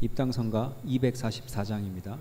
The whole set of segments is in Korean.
입당성가 244장입니다.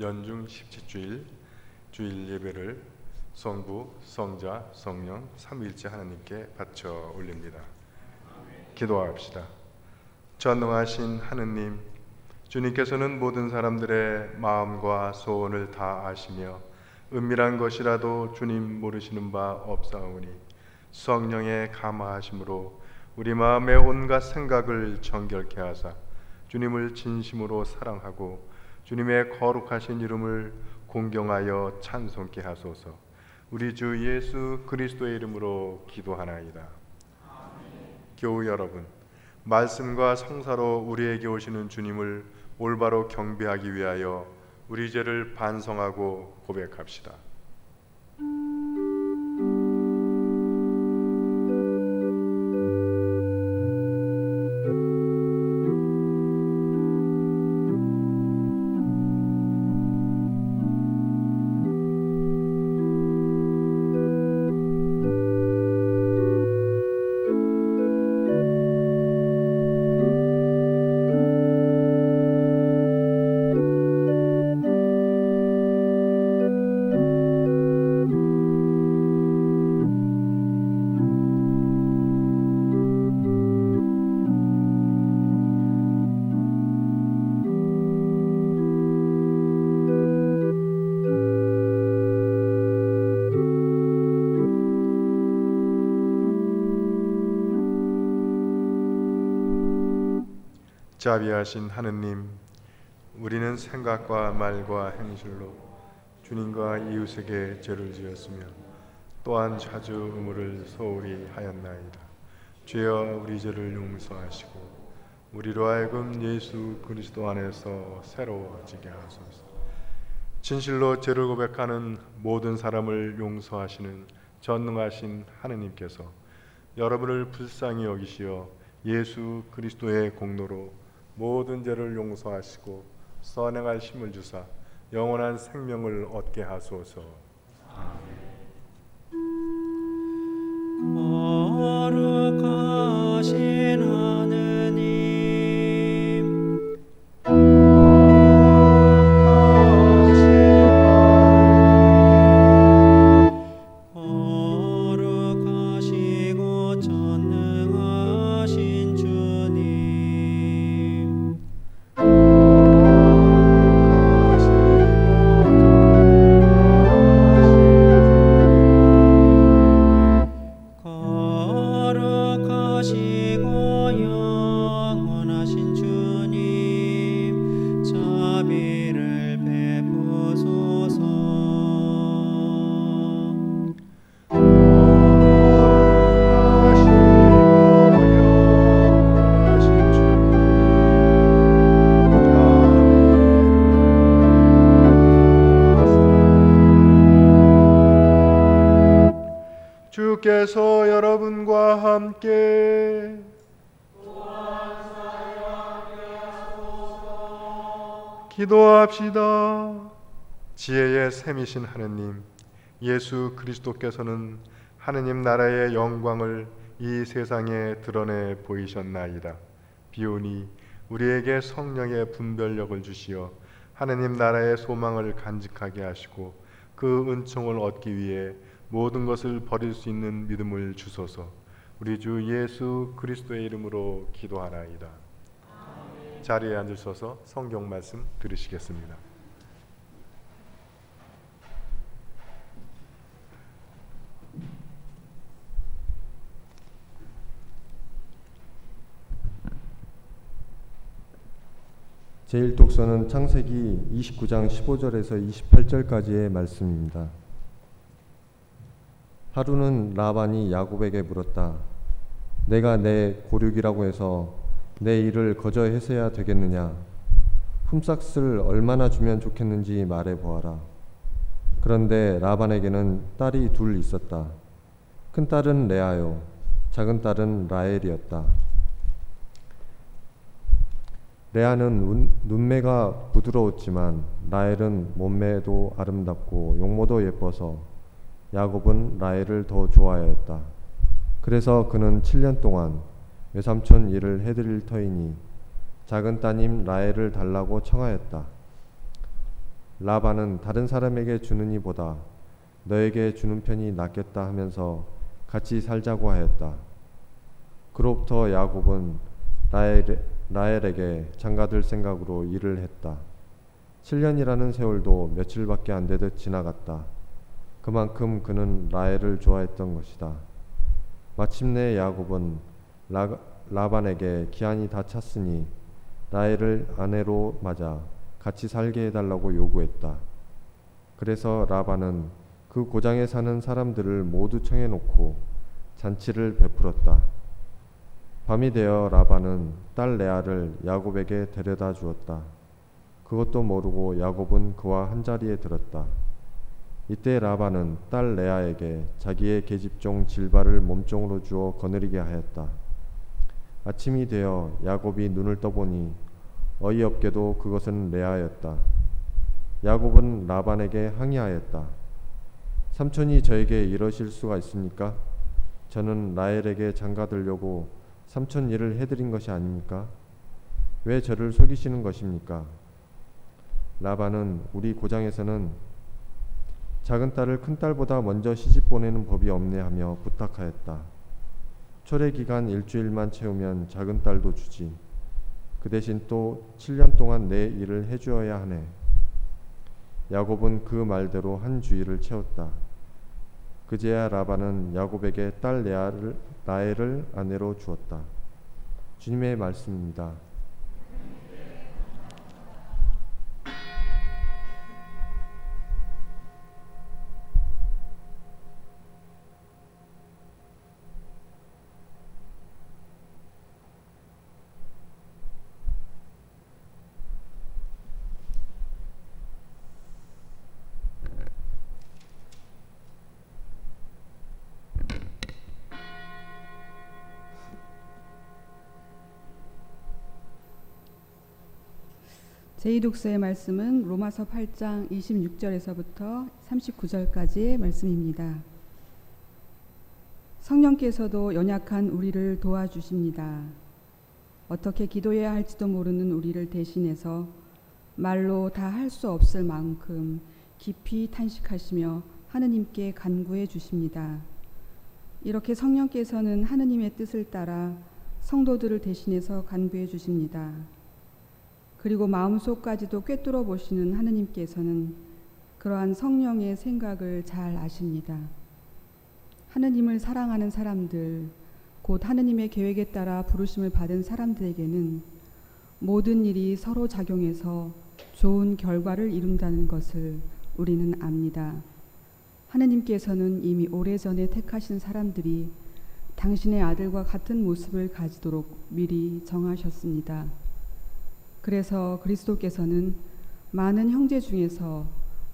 연중 십지주일 주일 예배를 성부, 성자, 성령 삼위일체 하나님께 바쳐 올립니다. 기도합시다. 전능하신 하느님, 주님께서는 모든 사람들의 마음과 소원을 다 아시며 은밀한 것이라도 주님 모르시는 바 없사오니 성령의 감화하심으로 우리 마음의 온갖 생각을 정결케 하사 주님을 진심으로 사랑하고 주님의 거룩하신 이름을 공경하여 찬송케 하소서. 우리 주 예수 그리스도의 이름으로 기도하나이다. 아멘. 교우 여러분, 말씀과 성사로 우리에게 오시는 주님을 올바로 경배하기 위하여 우리 죄를 반성하고 고백합시다. 자비하신 하느님, 우리는 생각과 말과 행실로 주님과 이웃에게 죄를 지었으며 또한 자주 의무를 소홀히 하였나이다. 주여 우리 죄를 용서하시고 우리로 하여금 예수 그리스도 안에서 새로워지게 하소서. 진실로 죄를 고백하는 모든 사람을 용서하시는 전능하신 하느님께서 여러분을 불쌍히 여기시어 예수 그리스도의 공로로 모든 죄를 용서하시고 선행할 힘을 주사 영원한 생명을 얻게 하소서. 거룩하신 하느님, 그리스도께서 여러분과 함께 기도합시다. 지혜의 샘이신 하느님, 예수 그리스도께서는 하느님 나라의 영광을 이 세상에 드러내 보이셨나이다. 비오니 우리에게 성령의 분별력을 주시어 하느님 나라의 소망을 간직하게 하시고 그 은총을 얻기 위해 모든 것을 버릴 수 있는 믿음을 주소서. 우리 주 예수 그리스도의 이름으로 기도하나이다. 자리에 앉으셔서 성경 말씀 들으시겠습니다. 제1독서는 창세기 29장 15절에서 28절까지의 말씀입니다. 하루는 라반이 야곱에게 물었다. 내가 내 고륙이라고 해서 내 일을 거저 해서야 되겠느냐? 품삯을 얼마나 주면 좋겠는지 말해 보아라. 그런데 라반에게는 딸이 둘 있었다. 큰 딸은 레아요, 작은 딸은 라헬이었다. 레아는 눈매가 부드러웠지만 라헬은 몸매도 아름답고 용모도 예뻐서 야곱은 라헬을 더 좋아하였다. 그래서 그는 7년 동안 외삼촌 일을 해드릴 터이니 작은 따님 라헬을 달라고 청하였다. 라반은 다른 사람에게 주는 이보다 너에게 주는 편이 낫겠다 하면서 같이 살자고 하였다. 그로부터 야곱은 라헬에게 장가들 생각으로 일을 했다. 7년이라는 세월도 며칠밖에 안 되듯 지나갔다. 그만큼 그는 라헬을 좋아했던 것이다. 마침내 야곱은 라반에게 기한이 다 찼으니 라헬을 아내로 맞아 같이 살게 해달라고 요구했다. 그래서 라반은 그 고장에 사는 사람들을 모두 청해놓고 잔치를 베풀었다. 밤이 되어 라반은 딸 레아를 야곱에게 데려다 주었다. 그것도 모르고 야곱은 그와 한자리에 들었다. 이때 라반은 딸 레아에게 자기의 계집종 질바를 몸종으로 주어 거느리게 하였다. 아침이 되어 야곱이 눈을 떠보니 어이없게도 그것은 레아였다. 야곱은 라반에게 항의하였다. 삼촌이 저에게 이러실 수가 있습니까? 저는 라헬에게 장가들려고 삼촌 일을 해드린 것이 아닙니까? 왜 저를 속이시는 것입니까? 라반은 우리 고장에서는 작은 딸을 큰 딸보다 먼저 시집 보내는 법이 없네 하며 부탁하였다. 초래 기간 일주일만 채우면 작은 딸도 주지. 그 대신 또 7년 동안 내 일을 해주어야 하네. 야곱은 그 말대로 한 주일을 채웠다. 그제야 라반은 야곱에게 딸 라헬을 아내로 주었다. 주님의 말씀입니다. 제2독서의 말씀은 로마서 8장 26절에서부터 39절까지의 말씀입니다. 성령께서도 연약한 우리를 도와주십니다. 어떻게 기도해야 할지도 모르는 우리를 대신해서 말로 다 할 수 없을 만큼 깊이 탄식하시며 하느님께 간구해 주십니다. 이렇게 성령께서는 하느님의 뜻을 따라 성도들을 대신해서 간구해 주십니다. 그리고 마음속까지도 꿰뚫어 보시는 하느님께서는 그러한 성령의 생각을 잘 아십니다. 하느님을 사랑하는 사람들, 곧 하느님의 계획에 따라 부르심을 받은 사람들에게는 모든 일이 서로 작용해서 좋은 결과를 이룬다는 것을 우리는 압니다. 하느님께서는 이미 오래전에 택하신 사람들이 당신의 아들과 같은 모습을 가지도록 미리 정하셨습니다. 그래서 그리스도께서는 많은 형제 중에서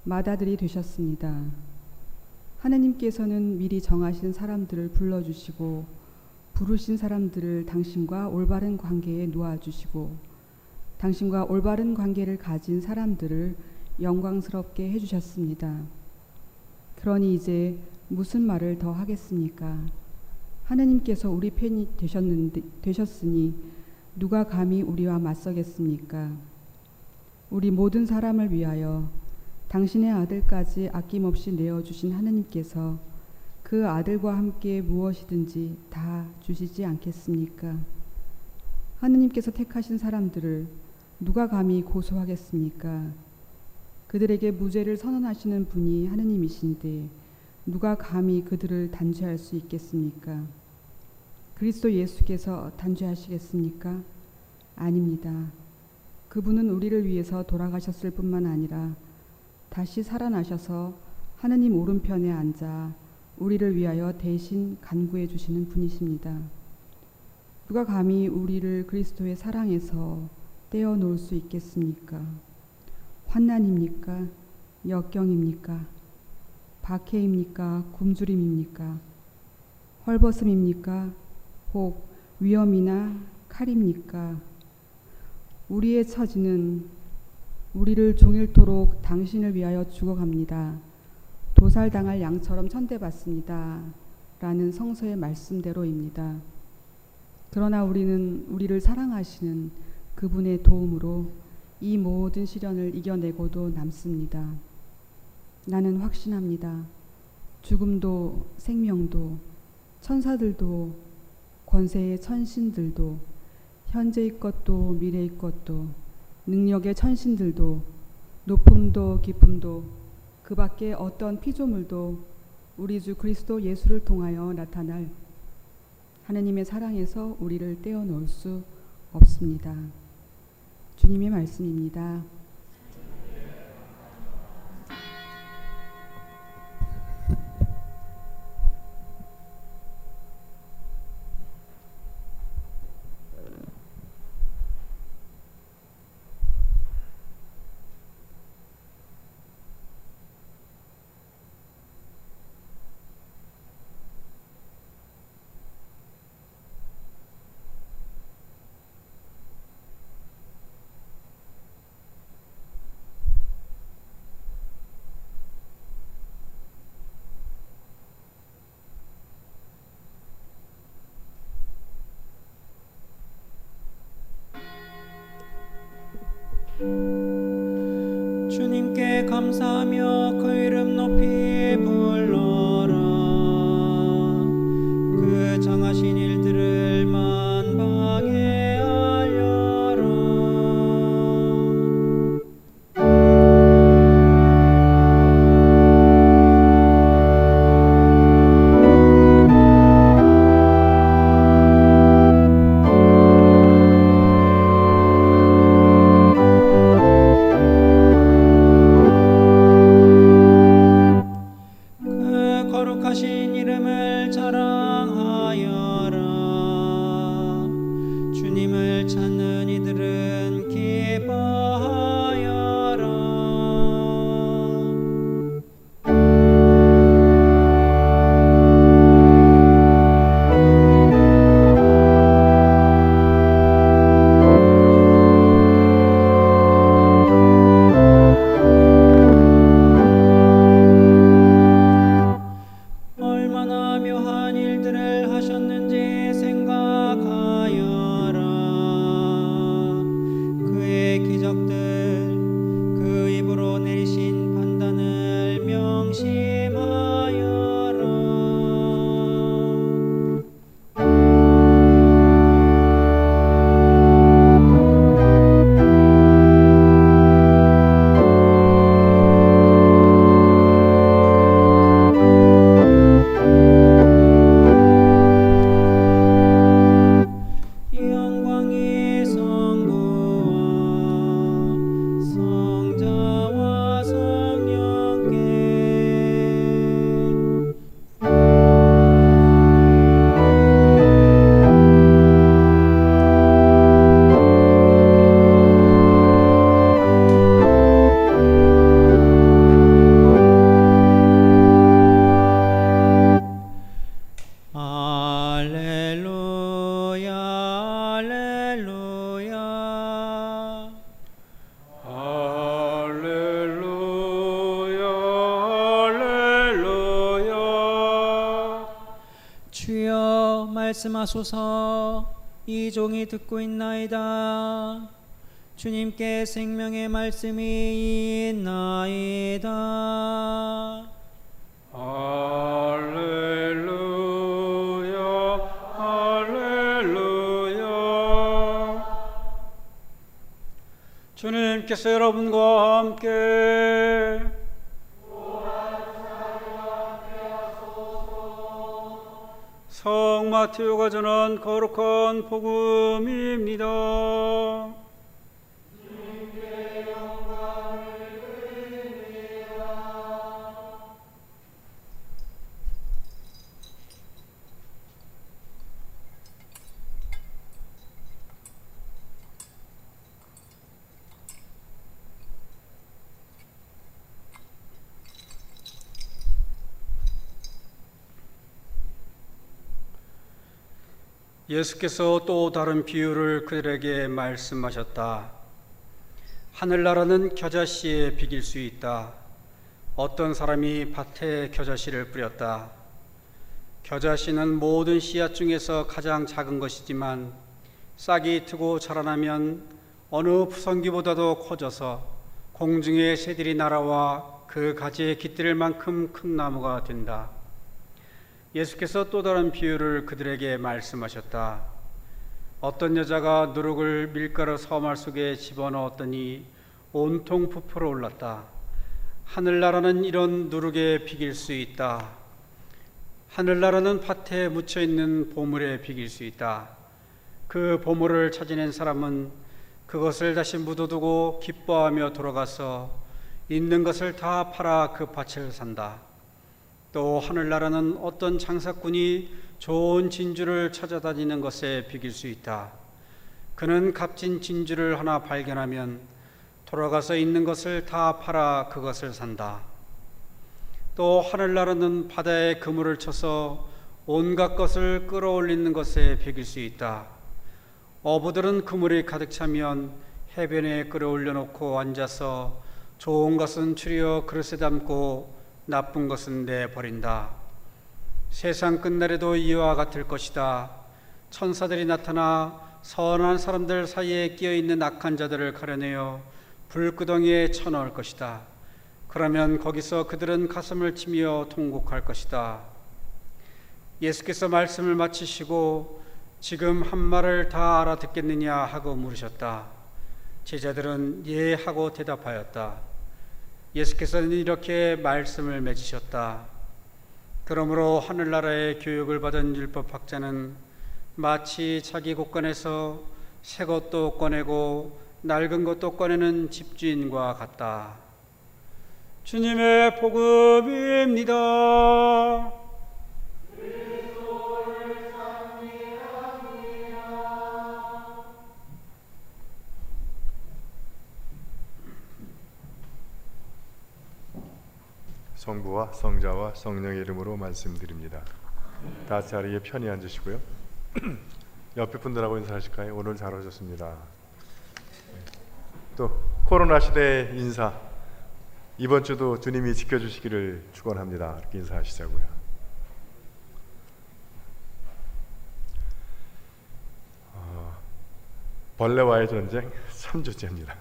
맏아들이 되셨습니다. 하느님께서는 미리 정하신 사람들을 불러주시고 부르신 사람들을 당신과 올바른 관계에 놓아주시고 당신과 올바른 관계를 가진 사람들을 영광스럽게 해주셨습니다. 그러니 이제 무슨 말을 더 하겠습니까? 하느님께서 우리 편이 되셨으니 누가 감히 우리와 맞서겠습니까? 우리 모든 사람을 위하여 당신의 아들까지 아낌없이 내어주신 하느님께서 그 아들과 함께 무엇이든지 다 주시지 않겠습니까? 하느님께서 택하신 사람들을 누가 감히 고소하겠습니까? 그들에게 무죄를 선언하시는 분이 하느님이신데 누가 감히 그들을 단죄할 수 있겠습니까? 그리스도 예수께서 단죄하시겠습니까? 아닙니다. 그분은 우리를 위해서 돌아가셨을 뿐만 아니라 다시 살아나셔서 하느님 오른편에 앉아 우리를 위하여 대신 간구해 주시는 분이십니다. 누가 감히 우리를 그리스도의 사랑에서 떼어놓을 수 있겠습니까? 환난입니까? 역경입니까? 박해입니까? 굶주림입니까? 헐벗음입니까? 혹 위험이나 칼입니까? 우리의 처지는 우리를 종일토록 당신을 위하여 죽어갑니다. 도살당할 양처럼 천대받습니다. 라는 성서의 말씀대로입니다. 그러나 우리는 우리를 사랑하시는 그분의 도움으로 이 모든 시련을 이겨내고도 남습니다. 나는 확신합니다. 죽음도 생명도 천사들도 권세의 천신들도 현재의 것도 미래의 것도 능력의 천신들도 높음도 깊음도 그 밖에 어떤 피조물도 우리 주 그리스도 예수를 통하여 나타날 하느님의 사랑에서 우리를 떼어놓을 수 없습니다. 주님의 말씀입니다. 주님께 감사하며 그 이름 높이 불러라. 그 정하신 일들을 만방에 알려라. 거룩하신 이름을 자랑하여라. 주님을 찾는 이들은 기뻐하여라. 얼마나 묘한 일들을 하셨는지 생각하여라. 그의 기적들, 그 입으로 내리신 판단을 명심하여라. 영광이 성부와 성자와 성령께 말씀하소서. 이 종이 듣고 있나이다. 주님께 생명의 말씀이 있나이다. 할렐루야 할렐루야. 주님께서 여러분과 함께 성 마테오가 전한 거룩한 복음입니다. 예수께서 또 다른 비유를 그들에게 말씀하셨다. 하늘나라는 겨자씨에 비길 수 있다. 어떤 사람이 밭에 겨자씨를 뿌렸다. 겨자씨는 모든 씨앗 중에서 가장 작은 것이지만 싹이 트고 자라나면 어느 푸성기보다도 커져서 공중의 새들이 날아와 그 가지에 깃들 만큼 큰 나무가 된다. 예수께서 또 다른 비유를 그들에게 말씀하셨다. 어떤 여자가 누룩을 밀가루 서말 속에 집어넣었더니 온통 부풀어 올랐다. 하늘나라는 이런 누룩에 비길 수 있다. 하늘나라는 밭에 묻혀있는 보물에 비길 수 있다. 그 보물을 찾아낸 사람은 그것을 다시 묻어두고 기뻐하며 돌아가서 있는 것을 다 팔아 그 밭을 산다. 또 하늘나라는 어떤 장사꾼이 좋은 진주를 찾아다니는 것에 비길 수 있다. 그는 값진 진주를 하나 발견하면 돌아가서 있는 것을 다 팔아 그것을 산다. 또 하늘나라는 바다에 그물을 쳐서 온갖 것을 끌어올리는 것에 비길 수 있다. 어부들은 그물이 가득 차면 해변에 끌어올려 놓고 앉아서 좋은 것은 추려 그릇에 담고 나쁜 것은 내버린다. 세상 끝날에도 이와 같을 것이다. 천사들이 나타나 선한 사람들 사이에 끼어있는 악한 자들을 가려내어 불구덩이에 쳐넣을 것이다. 그러면 거기서 그들은 가슴을 치며 통곡할 것이다. 예수께서 말씀을 마치시고 지금 한 말을 다 알아듣겠느냐 하고 물으셨다. 제자들은 예 하고 대답하였다. 예수께서는 이렇게 말씀을 맺으셨다. 그러므로 하늘나라의 교육을 받은 율법학자는 마치 자기 곳간에서 새 것도 꺼내고 낡은 것도 꺼내는 집주인과 같다. 주님의 복음입니다. 성부와 성자와 성령의 이름으로 말씀드립니다. 다 자리에 편히 앉으시고요. 옆에 분들하고 인사하실까요? 오늘 잘 오셨습니다. 또 코로나 시대의 인사, 이번 주도 주님이 지켜주시기를 축원합니다. 이렇게 인사하시자고요. 벌레와의 전쟁 참 주제입니다.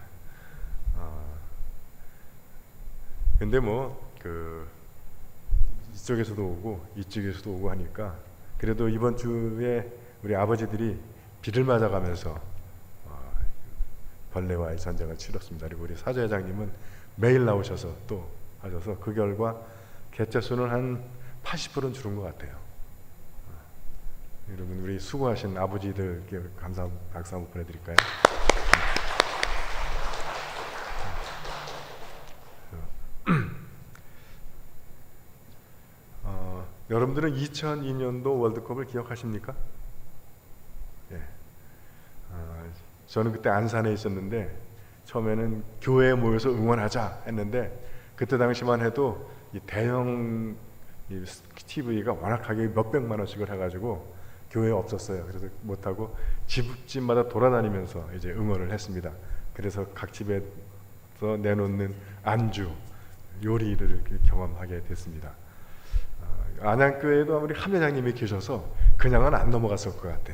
근데 이쪽에서도 오고 이쪽에서도 오고 하니까 그래도 이번 주에 우리 아버지들이 비를 맞아가면서 벌레와의 전쟁을 치렀습니다. 그리고 우리 사제회장님은 매일 나오셔서 또 하셔서 그 결과 개체 수는 한 80%는 줄은 것 같아요. 여러분 우리 수고하신 아버지들께 감사 박수 한번 보내드릴까요? 여러분들은 2002년도 월드컵을 기억하십니까? 예. 저는 그때 안산에 있었는데 처음에는 교회에 모여서 응원하자 했는데 그때 당시만 해도 이 대형 TV가 워낙하게 몇백만 원씩을 해가지고 교회에 없었어요. 그래서 못하고 집집마다 돌아다니면서 이제 응원을 했습니다. 그래서 각 집에서 내놓는 안주, 요리를 경험하게 됐습니다. 안양교회에도 아무리 함 회장님이 계셔서 그냥은 안 넘어갔을 것 같아.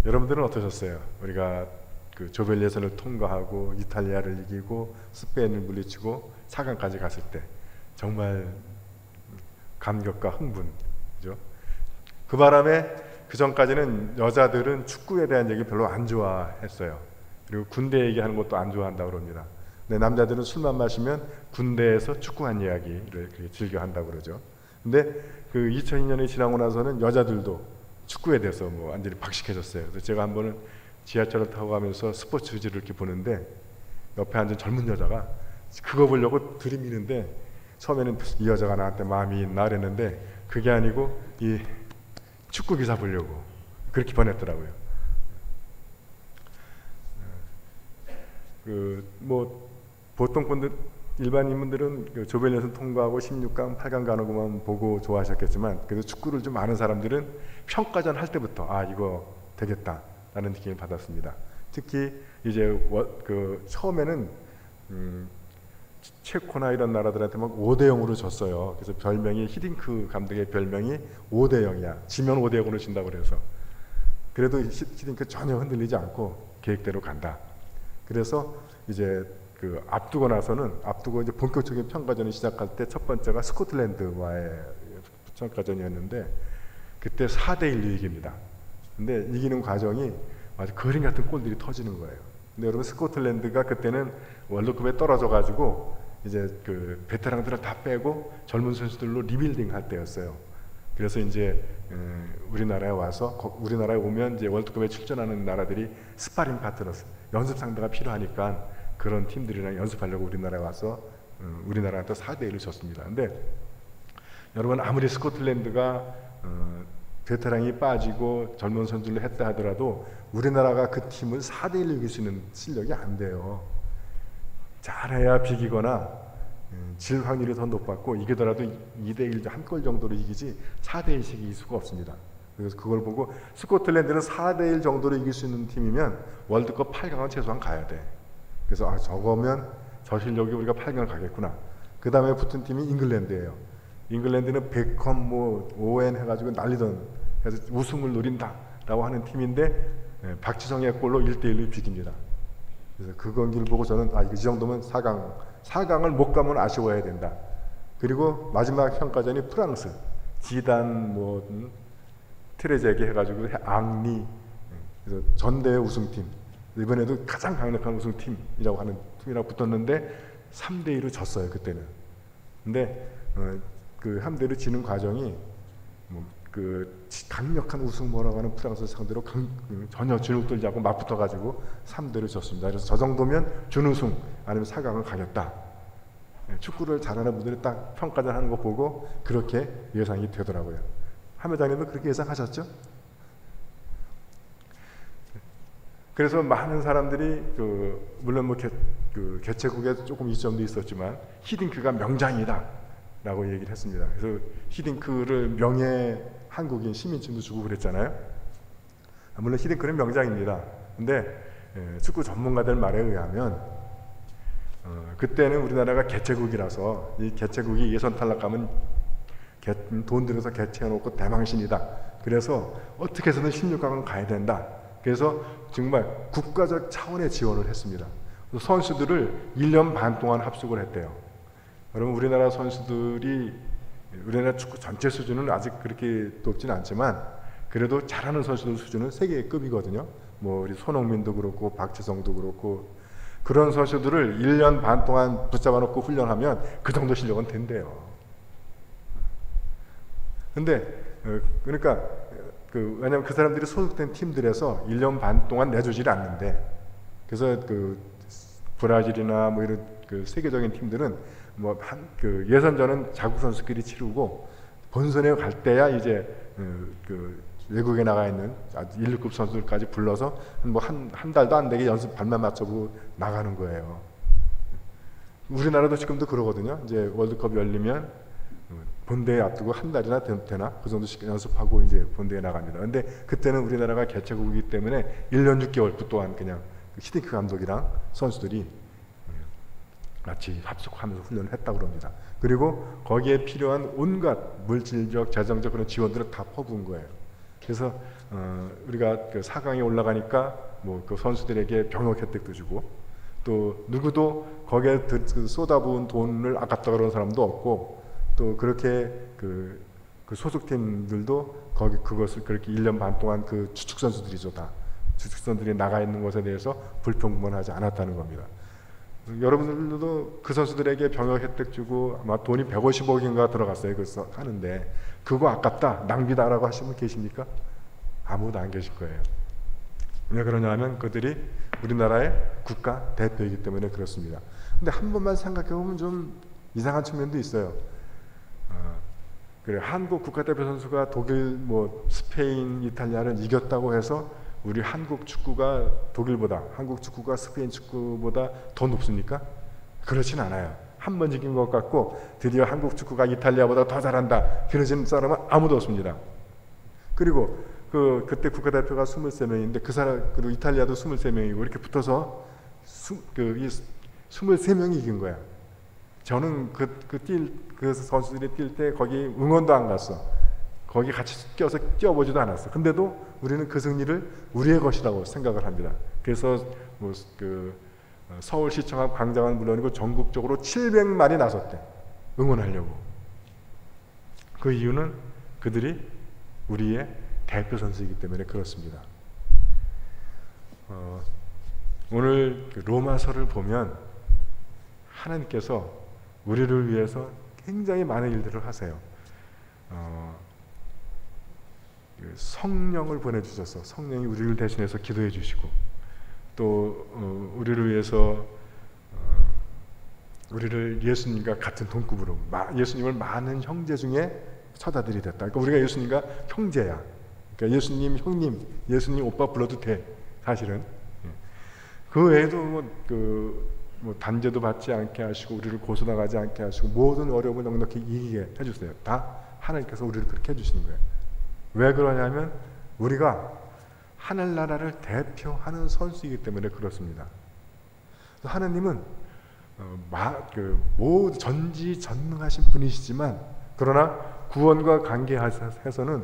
여러분들은 어떠셨어요? 우리가 그 조별 예선을 통과하고 이탈리아를 이기고 스페인을 물리치고 4강까지 갔을 때 정말 감격과 흥분, 그죠? 그 바람에 그 전까지는 여자들은 축구에 대한 얘기 별로 안 좋아했어요. 그리고 군대 얘기하는 것도 안 좋아한다고 그럽니다. 근데 남자들은 술만 마시면 군대에서 축구한 이야기를 그렇게 즐겨 한다고 그러죠. 근데 그 2002년이 지나고 나서는 여자들도 축구에 대해서 뭐 완전히 박식해졌어요. 그래서 제가 한 번은 지하철을 타고 가면서 스포츠 위주를 이렇게 보는데 옆에 앉은 젊은 여자가 그거 보려고 들이미는데 처음에는 이 여자가 나한테 마음이 있나 그랬는데 그게 아니고 이 축구 기사 보려고 그렇게 보냈더라고요. 그 뭐 보통 분들 일반인분들은 그 조별 예선 통과하고 16강, 8강 가는 것만 보고 좋아하셨겠지만 그래도 축구를 좀 아는 사람들은 평가전 할 때부터 아 이거 되겠다라는 느낌을 받았습니다. 특히 이제 그 처음에는 체코나 이런 나라들한테 막 5대0으로 졌어요. 그래서 별명이 히딩크 감독의 별명이 5대0이야. 지면 5대0으로 진다고 그래서. 그래도 히딩크 전혀 흔들리지 않고 계획대로 간다. 그래서 이제 그 앞두고 이제 본격적인 평가전이 시작할 때 첫 번째가 스코틀랜드와의 평가전이었는데 그때 4대1로 이깁니다. 근데 이기는 과정이 아주 그림 같은 골들이 터지는 거예요. 근데 여러분 스코틀랜드가 그때는 월드컵에 떨어져 가지고 이제 그 베테랑들을 다 빼고 젊은 선수들로 리빌딩 할 때였어요. 그래서 이제 우리나라에 우리나라에 오면 이제 월드컵에 출전하는 나라들이 스파링 파트너스, 연습 상대가 필요하니까 그런 팀들이랑 연습하려고 우리나라에 와서 우리나라한테 4대1을 졌습니다. 근데 여러분 아무리 스코틀랜드가 베테랑이 빠지고 젊은 선수를 했다 하더라도 우리나라가 그 팀을 4대1로 이길 수 있는 실력이 안 돼요. 잘해야 비기거나 질 확률이 더 높았고 이기더라도 2대1 한 골 정도로 이기지 4대1씩 이길 수가 없습니다. 그래서 그걸 보고 스코틀랜드는 4대1 정도로 이길 수 있는 팀이면 월드컵 8강은 최소한 가야 돼. 그래서 아 저거면 저 실력이 우리가 8강을 가겠구나. 그 다음에 붙은 팀이 잉글랜드예요. 잉글랜드는 베컴 뭐 오웬 해가지고 난리던 그래서 우승을 노린다라고 하는 팀인데 박지성의 골로 1대1로 비깁니다. 그래서 그 경기를 보고 저는 이 정도면 4강을 못 가면 아쉬워야 된다. 그리고 마지막 평가전이 프랑스 지단 뭐 트레제게 해가지고 앙리 그래서 전대 우승팀 이번에도 가장 강력한 우승팀이라고 하는 팀이라고 붙었는데 3대2로 졌어요 그때는. 근데 그 3대1로 지는 과정이 뭐 그 강력한 우승 뭐라고 하는 프랑스 상대로 전혀 주눅 들지 않고 맞붙어가지고 3대1로 졌습니다. 그래서 저 정도면 준우승 아니면 4강을 가겠다. 축구를 잘하는 분들이 딱 평가전 하는 거 보고 그렇게 예상이 되더라고요. 함 회장님도 그렇게 예상하셨죠? 그래서 많은 사람들이 물론 뭐 개최국에 조금 이점도 있었지만 히딩크가 명장이다라고 얘기를 했습니다. 그래서 히딩크를 명예 한국인 시민증도 주고 그랬잖아요. 물론 히딩크는 명장입니다. 근데 축구 전문가들 말에 의하면 그때는 우리나라가 개최국이라서 이 개최국이 예선 탈락하면 돈 들여서 개최해놓고 대망신이다. 그래서 어떻게 해서든 16강은 가야 된다. 그래서 정말 국가적 차원의 지원을 했습니다. 선수들을 1년 반 동안 합숙을 했대요. 여러분 우리나라 선수들이 우리나라 축구 전체 수준은 아직 그렇게 높지는 않지만 그래도 잘하는 선수들 수준은 세계급이거든요. 뭐 우리 손흥민도 그렇고 박지성도 그렇고 그런 선수들을 1년 반 동안 붙잡아 놓고 훈련하면 그 정도 실력은 된대요. 근데 그러니까 왜냐면 그 사람들이 소속된 팀들에서 1년 반 동안 내주질 않는데 그래서 브라질이나 뭐 이런 세계적인 팀들은 뭐 예선전은 자국 선수끼리 치르고 본선에 갈 때야 이제 외국에 나가 있는 1, 2급 선수들까지 불러서 뭐 한 달도 안 되게 연습 발만 맞춰보고 나가는 거예요. 우리나라도 지금도 그러거든요. 이제 월드컵 열리면 본대회 앞두고 한 달이나 되나 그 정도씩 연습하고 이제 본대회 나갑니다. 근데 그때는 우리나라가 개최국이기 때문에 1년 6개월 또한 그냥 히딩크 감독이랑 선수들이 같이 합숙하면서 훈련을 했다고 합니다. 그리고 거기에 필요한 온갖 물질적, 재정적 그런 지원들을 다 퍼부은 거예요. 그래서 우리가 그 4강에 올라가니까 뭐 그 선수들에게 병역 혜택도 주고, 또 누구도 거기에 쏟아부은 돈을 아깝다 그러는 사람도 없고, 또 그렇게 그 소속팀들도 거기 그것을 그렇게 1년 반 동안 그 주축 선수들이죠, 다 주축 선수들이 나가 있는 것에 대해서 불평불만하지 않았다는 겁니다. 여러분들도 그 선수들에게 병역 혜택 주고 아마 돈이 150억인가 들어갔어요. 그래서 하는데 그거 아깝다, 낭비다라고 하시는 분 계십니까? 아무도 안 계실 거예요. 왜 그러냐 하면 그들이 우리나라의 국가 대표이기 때문에 그렇습니다. 근데 한 번만 생각해 보면 좀 이상한 측면도 있어요. 그래, 한국 국가대표 선수가 독일, 뭐 스페인, 이탈리아를 이겼다고 해서 우리 한국 축구가 독일보다, 한국 축구가 스페인 축구보다 더 높습니까? 그렇진 않아요. 한 번 이긴 것 같고 드디어 한국 축구가 이탈리아보다 더 잘한다, 그러지는 사람은 아무도 없습니다. 그리고 그때 국가대표가 23명인데 그리고 이탈리아도 23명이고 이렇게 붙어서 23명이 이긴 거야. 저는 그 선수들이 뛸 때 거기 응원도 안 갔어. 거기 같이 껴서 뛰어보지도 않았어. 근데도 우리는 그 승리를 우리의 것이라고 생각을 합니다. 그래서 뭐 서울시청 앞 광장은 물론이고 전국적으로 700만이 나섰대, 응원하려고. 그 이유는 그들이 우리의 대표 선수이기 때문에 그렇습니다. 오늘 로마서를 보면 하나님께서 우리를 위해서 굉장히 많은 일들을 하세요. 성령을 보내주셔서 성령이 우리를 대신해서 기도해 주시고, 또 우리를 위해서 우리를 예수님과 같은 동급으로, 예수님을 많은 형제 중에 처자들이 됐다. 그러니까 우리가 예수님과 형제야. 그러니까 예수님 형님, 예수님 오빠 불러도 돼, 사실은. 그 외에도 뭐 단죄도 받지 않게 하시고 우리를 고소당하지 않게 하시고 모든 어려움을 넉넉히 이기게 해주세요. 다 하나님께서 우리를 그렇게 해주시는 거예요. 왜 그러냐면 우리가 하늘나라를 대표하는 선수이기 때문에 그렇습니다. 하나님은 모두 전지전능하신 분이시지만, 그러나 구원과 관계해서는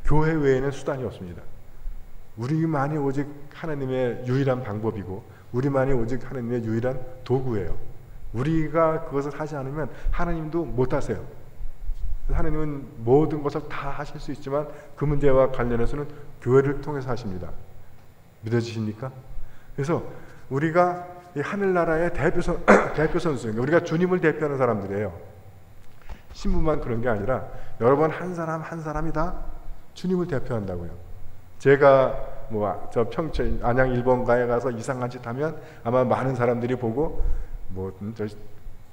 교회 외에는 수단이 없습니다. 우리만이 오직 하나님의 유일한 방법이고 우리만이 오직 하나님의 유일한 도구예요. 우리가 그것을 하지 않으면 하나님도 못하세요. 하나님은 모든 것을 다 하실 수 있지만 그 문제와 관련해서는 교회를 통해서 하십니다. 믿어지십니까? 그래서 우리가 이 하늘나라의 대표 선수, 우리가 주님을 대표하는 사람들이에요. 신부만 그런 게 아니라 여러분 한 사람 한 사람이 다 주님을 대표한다고요. 제가 저 평촌 안양 1번가에 가서 이상한 짓 하면 아마 많은 사람들이 보고 저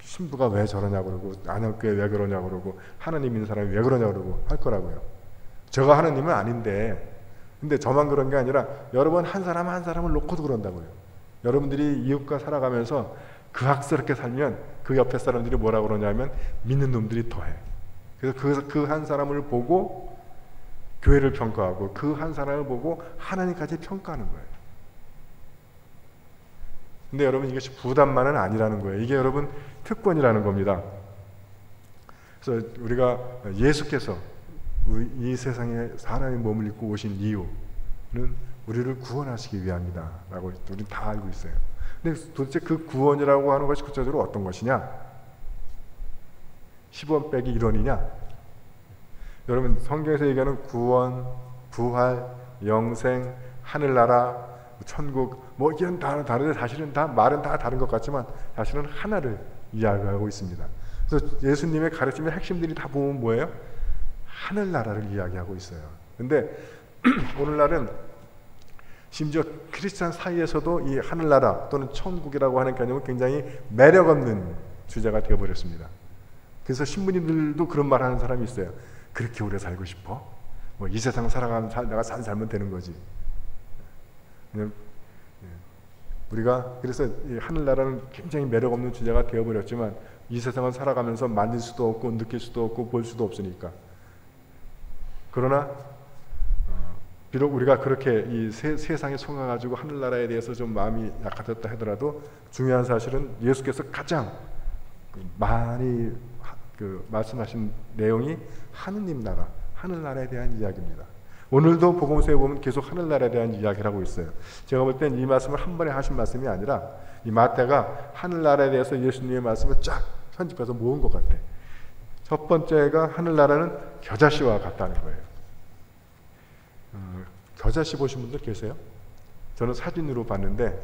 신부가 왜 저러냐고 그러고 안양교회 왜 그러냐고 그러고 하나님 있는 사람이 왜 그러냐고 그러고 할 거라고요. 제가 하나님은 아닌데, 근데 저만 그런 게 아니라 여러분 한 사람 한 사람을 놓고도 그런다고요. 여러분들이 이웃과 살아가면서 그악스럽게 살면 그 옆에 사람들이 뭐라고 그러냐면 믿는 놈들이 더해. 그래서 그 한 사람을 보고 교회를 평가하고 그 한 사람을 보고 하나님까지 평가하는 거예요. 근데 여러분 이것이 부담만은 아니라는 거예요. 이게 여러분 특권이라는 겁니다. 그래서 우리가 예수께서 이 세상에 사람의 몸을 입고 오신 이유는 우리를 구원하시기 위함이다 라고 우리는 다 알고 있어요. 근데 도대체 그 구원이라고 하는 것이 구체적으로 어떤 것이냐? 10원 빼기 1원이냐? 여러분 성경에서 얘기하는 구원, 부활, 영생, 하늘나라, 천국 이건 다 다른데 사실은 다 말은 다 다른 것 같지만 사실은 하나를 이야기하고 있습니다. 그래서 예수님의 가르침의 핵심들이 다 보면 뭐예요? 하늘나라를 이야기하고 있어요. 근데 오늘날은 심지어 크리스찬 사이에서도 이 하늘나라 또는 천국이라고 하는 개념은 굉장히 매력 없는 주제가 되어버렸습니다. 그래서 신부님들도 그런 말 하는 사람이 있어요. 그렇게 오래 살고 싶어? 이 세상 살아가면 내가 살면 되는 거지. 그냥 우리가 그래서 이 하늘나라는 굉장히 매력 없는 주제가 되어버렸지만 이 세상은 살아가면서 만질 수도 없고 느낄 수도 없고 볼 수도 없으니까. 그러나 비록 우리가 그렇게 이 세상에 속아가지고 하늘나라에 대해서 좀 마음이 약해졌다 하더라도 중요한 사실은 예수께서 가장 많이 말씀하신 내용이 하느님 나라, 하늘나라에 대한 이야기입니다. 오늘도 복음서에 보면 계속 하늘나라에 대한 이야기를 하고 있어요. 제가 볼 땐 이 말씀을 한 번에 하신 말씀이 아니라 이 마태가 하늘나라에 대해서 예수님의 말씀을 쫙 편집해서 모은 것 같아. 첫 번째가 하늘나라는 겨자씨와 같다는 거예요. 겨자씨 보신 분들 계세요? 저는 사진으로 봤는데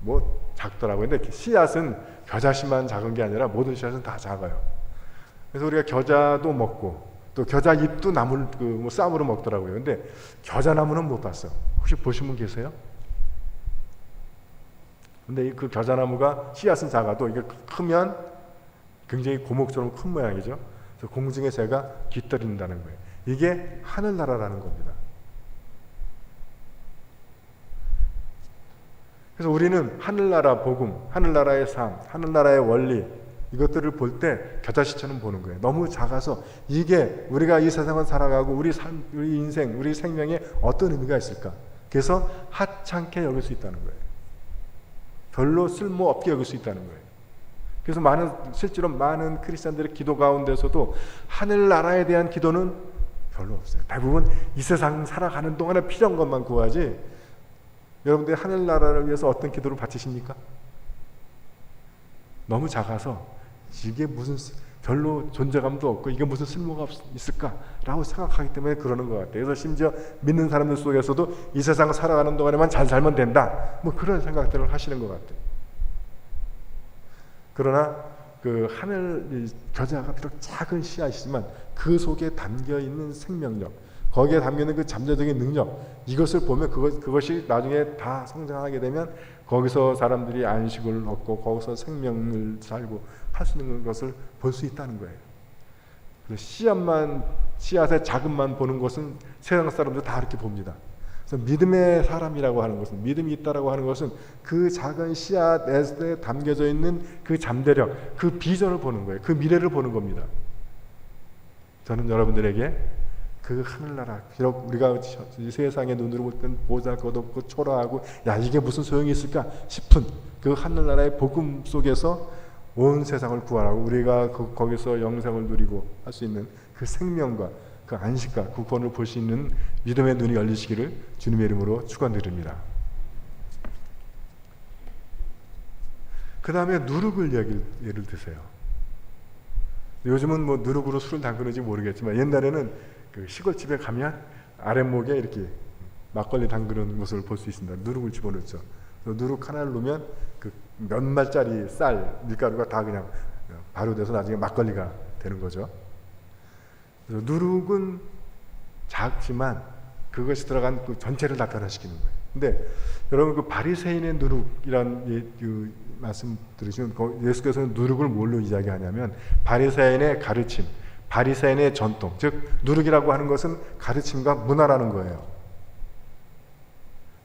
뭐 작더라고요. 근데 씨앗은 겨자씨만 작은 게 아니라 모든 씨앗은 다 작아요. 그래서 우리가 겨자도 먹고 또 겨자 잎도 나물 뭐 쌈으로 먹더라고요. 근데 겨자나무는 못 봤어. 혹시 보신 분 계세요? 근데 그 겨자나무가 씨앗은 작아도 이게 크면 굉장히 고목처럼 큰 모양이죠. 그래서 공중에 새가 깃들인다는 거예요. 이게 하늘나라라는 겁니다. 그래서 우리는 하늘나라 복음, 하늘나라의 삶, 하늘나라의 원리 이것들을 볼 때 겨자씨처럼 보는 거예요. 너무 작아서 이게 우리가 이 세상을 살아가고 우리 삶, 우리 인생, 우리 생명에 어떤 의미가 있을까? 그래서 하찮게 여길 수 있다는 거예요. 별로 쓸모없게 여길 수 있다는 거예요. 그래서 실제로 많은 크리스찬들의 기도 가운데서도 하늘나라에 대한 기도는 별로 없어요. 대부분 이 세상 살아가는 동안에 필요한 것만 구하지. 여러분들이 하늘나라를 위해서 어떤 기도를 바치십니까? 너무 작아서 이게 무슨 별로 존재감도 없고 이게 무슨 쓸모가 있을까라고 생각하기 때문에 그러는 것 같아요. 그래서 심지어 믿는 사람들 속에서도 이 세상 살아가는 동안에만 잘 살면 된다. 뭐 그런 생각들을 하시는 것 같아요. 그러나 그 하늘 겨자가 비록 작은 씨앗이지만 그 속에 담겨 있는 생명력, 거기에 담겨 있는 그 잠재적인 능력, 이것을 보면 그것이 나중에 다 성장하게 되면 거기서 사람들이 안식을 얻고 거기서 생명을 살고 할 수 있는 것을 볼 수 있다는 거예요. 그래서 씨앗의 작음만 보는 것은 세상 사람들 다 이렇게 봅니다. 그래서 믿음의 사람이라고 하는 것은, 믿음이 있다라고 하는 것은 그 작은 씨앗에 담겨져 있는 그 잠재력, 그 비전을 보는 거예요. 그 미래를 보는 겁니다. 저는 여러분들에게 그 하늘나라, 비록 우리가 이 세상의 눈으로 볼 땐 보잘것없고 초라하고 야 이게 무슨 소용이 있을까 싶은 그 하늘나라의 복음 속에서 온 세상을 구하라고 우리가 거기서 영생을 누리고 할 수 있는 그 생명과 그 안식과 그 구원을 볼 수 있는 믿음의 눈이 열리시기를 주님의 이름으로 축원드립니다. 그 다음에 누룩을 예를 드세요. 요즘은 뭐 누룩으로 술을 담그는지 모르겠지만 옛날에는 그 시골집에 가면 아랫목에 이렇게 막걸리 담그는 모습을 볼 수 있습니다. 누룩을 집어넣죠. 누룩 하나를 넣으면 그 몇 말짜리 쌀, 밀가루가 다 그냥 발효돼서 나중에 막걸리가 되는 거죠. 그래서 누룩은 작지만 그것이 들어간 그 전체를 다 변화시키는 거예요. 근데 여러분 그 바리새인의 누룩이란 그 말씀 들으시면 예수께서는 누룩을 뭘로 이야기하냐면 바리새인의 가르침, 바리새인의 전통, 즉 누룩이라고 하는 것은 가르침과 문화라는 거예요.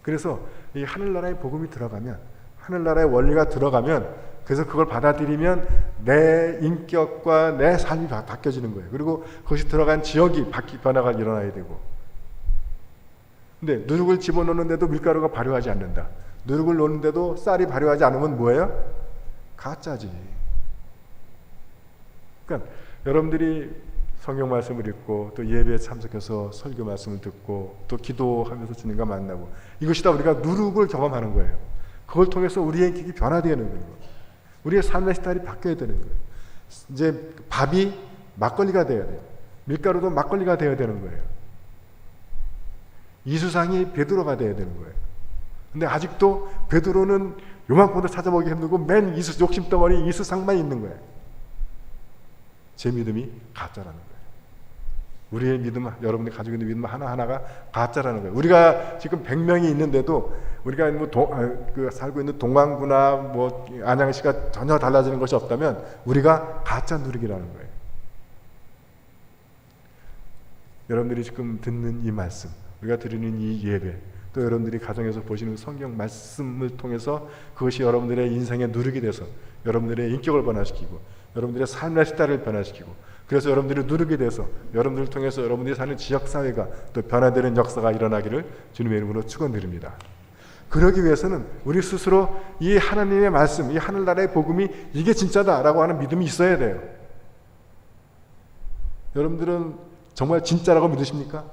그래서 이 하늘나라의 복음이 들어가면, 하늘나라의 원리가 들어가면, 그래서 그걸 받아들이면 내 인격과 내 삶이 바뀌어지는 거예요. 그리고 그것이 들어간 지역이 변화가 일어나야 되고. 근데 누룩을 집어넣는데도 밀가루가 발효하지 않는다. 누룩을 넣는데도 쌀이 발효하지 않으면 뭐예요? 가짜지. 그러니까 여러분들이 성경 말씀을 읽고 또 예배에 참석해서 설교 말씀을 듣고 또 기도하면서 주님과 만나고, 이것이 다 우리가 누룩을 경험하는 거예요. 그걸 통해서 우리의 인격이 변화되는 거예요. 우리의 삶의 스타일이 바뀌어야 되는 거예요. 이제 밥이 막걸리가 되어야 돼요. 밀가루도 막걸리가 되어야 되는 거예요. 이수상이 베드로가 되어야 되는 거예요. 근데 아직도 베드로는 요만큼도 찾아보기 힘들고 맨 욕심덩어리 이수상만 있는 거예요. 제 믿음이 가짜라는 거예요. 우리의 믿음, 여러분이 가지고 있는 믿음 하나하나가 가짜라는 거예요. 우리가 지금 100명이 있는데도 우리가 뭐 살고 있는 동안구나 뭐 안양시가 전혀 달라지는 것이 없다면 우리가 가짜 누룩이라는 거예요. 여러분들이 지금 듣는 이 말씀, 우리가 드리는 이 예배, 또 여러분들이 가정에서 보시는 성경 말씀을 통해서 그것이 여러분들의 인생의 누룩이 돼서 여러분들의 인격을 변화시키고 여러분들의 삶의 스타일을 변화시키고 그래서 여러분들이 누르게 돼서 여러분들을 통해서 여러분들이 사는 지역사회가 또 변화되는 역사가 일어나기를 주님의 이름으로 축원드립니다. 그러기 위해서는 우리 스스로 이 하나님의 말씀, 이 하늘나라의 복음이 이게 진짜다라고 하는 믿음이 있어야 돼요. 여러분들은 정말 진짜라고 믿으십니까?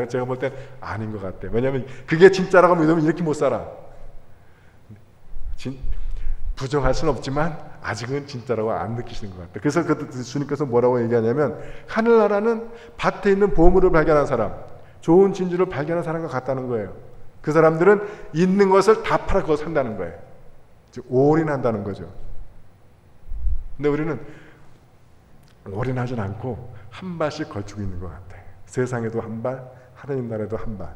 제가 볼 땐 아닌 것 같아요. 왜냐하면 그게 진짜라고 믿으면 이렇게 못 살아. 부정할 수는 없지만 아직은 진짜라고 안 느끼시는 것 같아요. 그래서 주님께서 뭐라고 얘기하냐면 하늘나라는 밭에 있는 보물을 발견한 사람, 좋은 진주를 발견한 사람과 같다는 거예요. 그 사람들은 있는 것을 다 팔아 그거 산다는 거예요. 즉 올인한다는 거죠. 근데 우리는 올인하진 않고 한 발씩 걸치고 있는 것 같아요. 세상에도 한 발, 하나님 나라에도 한 발.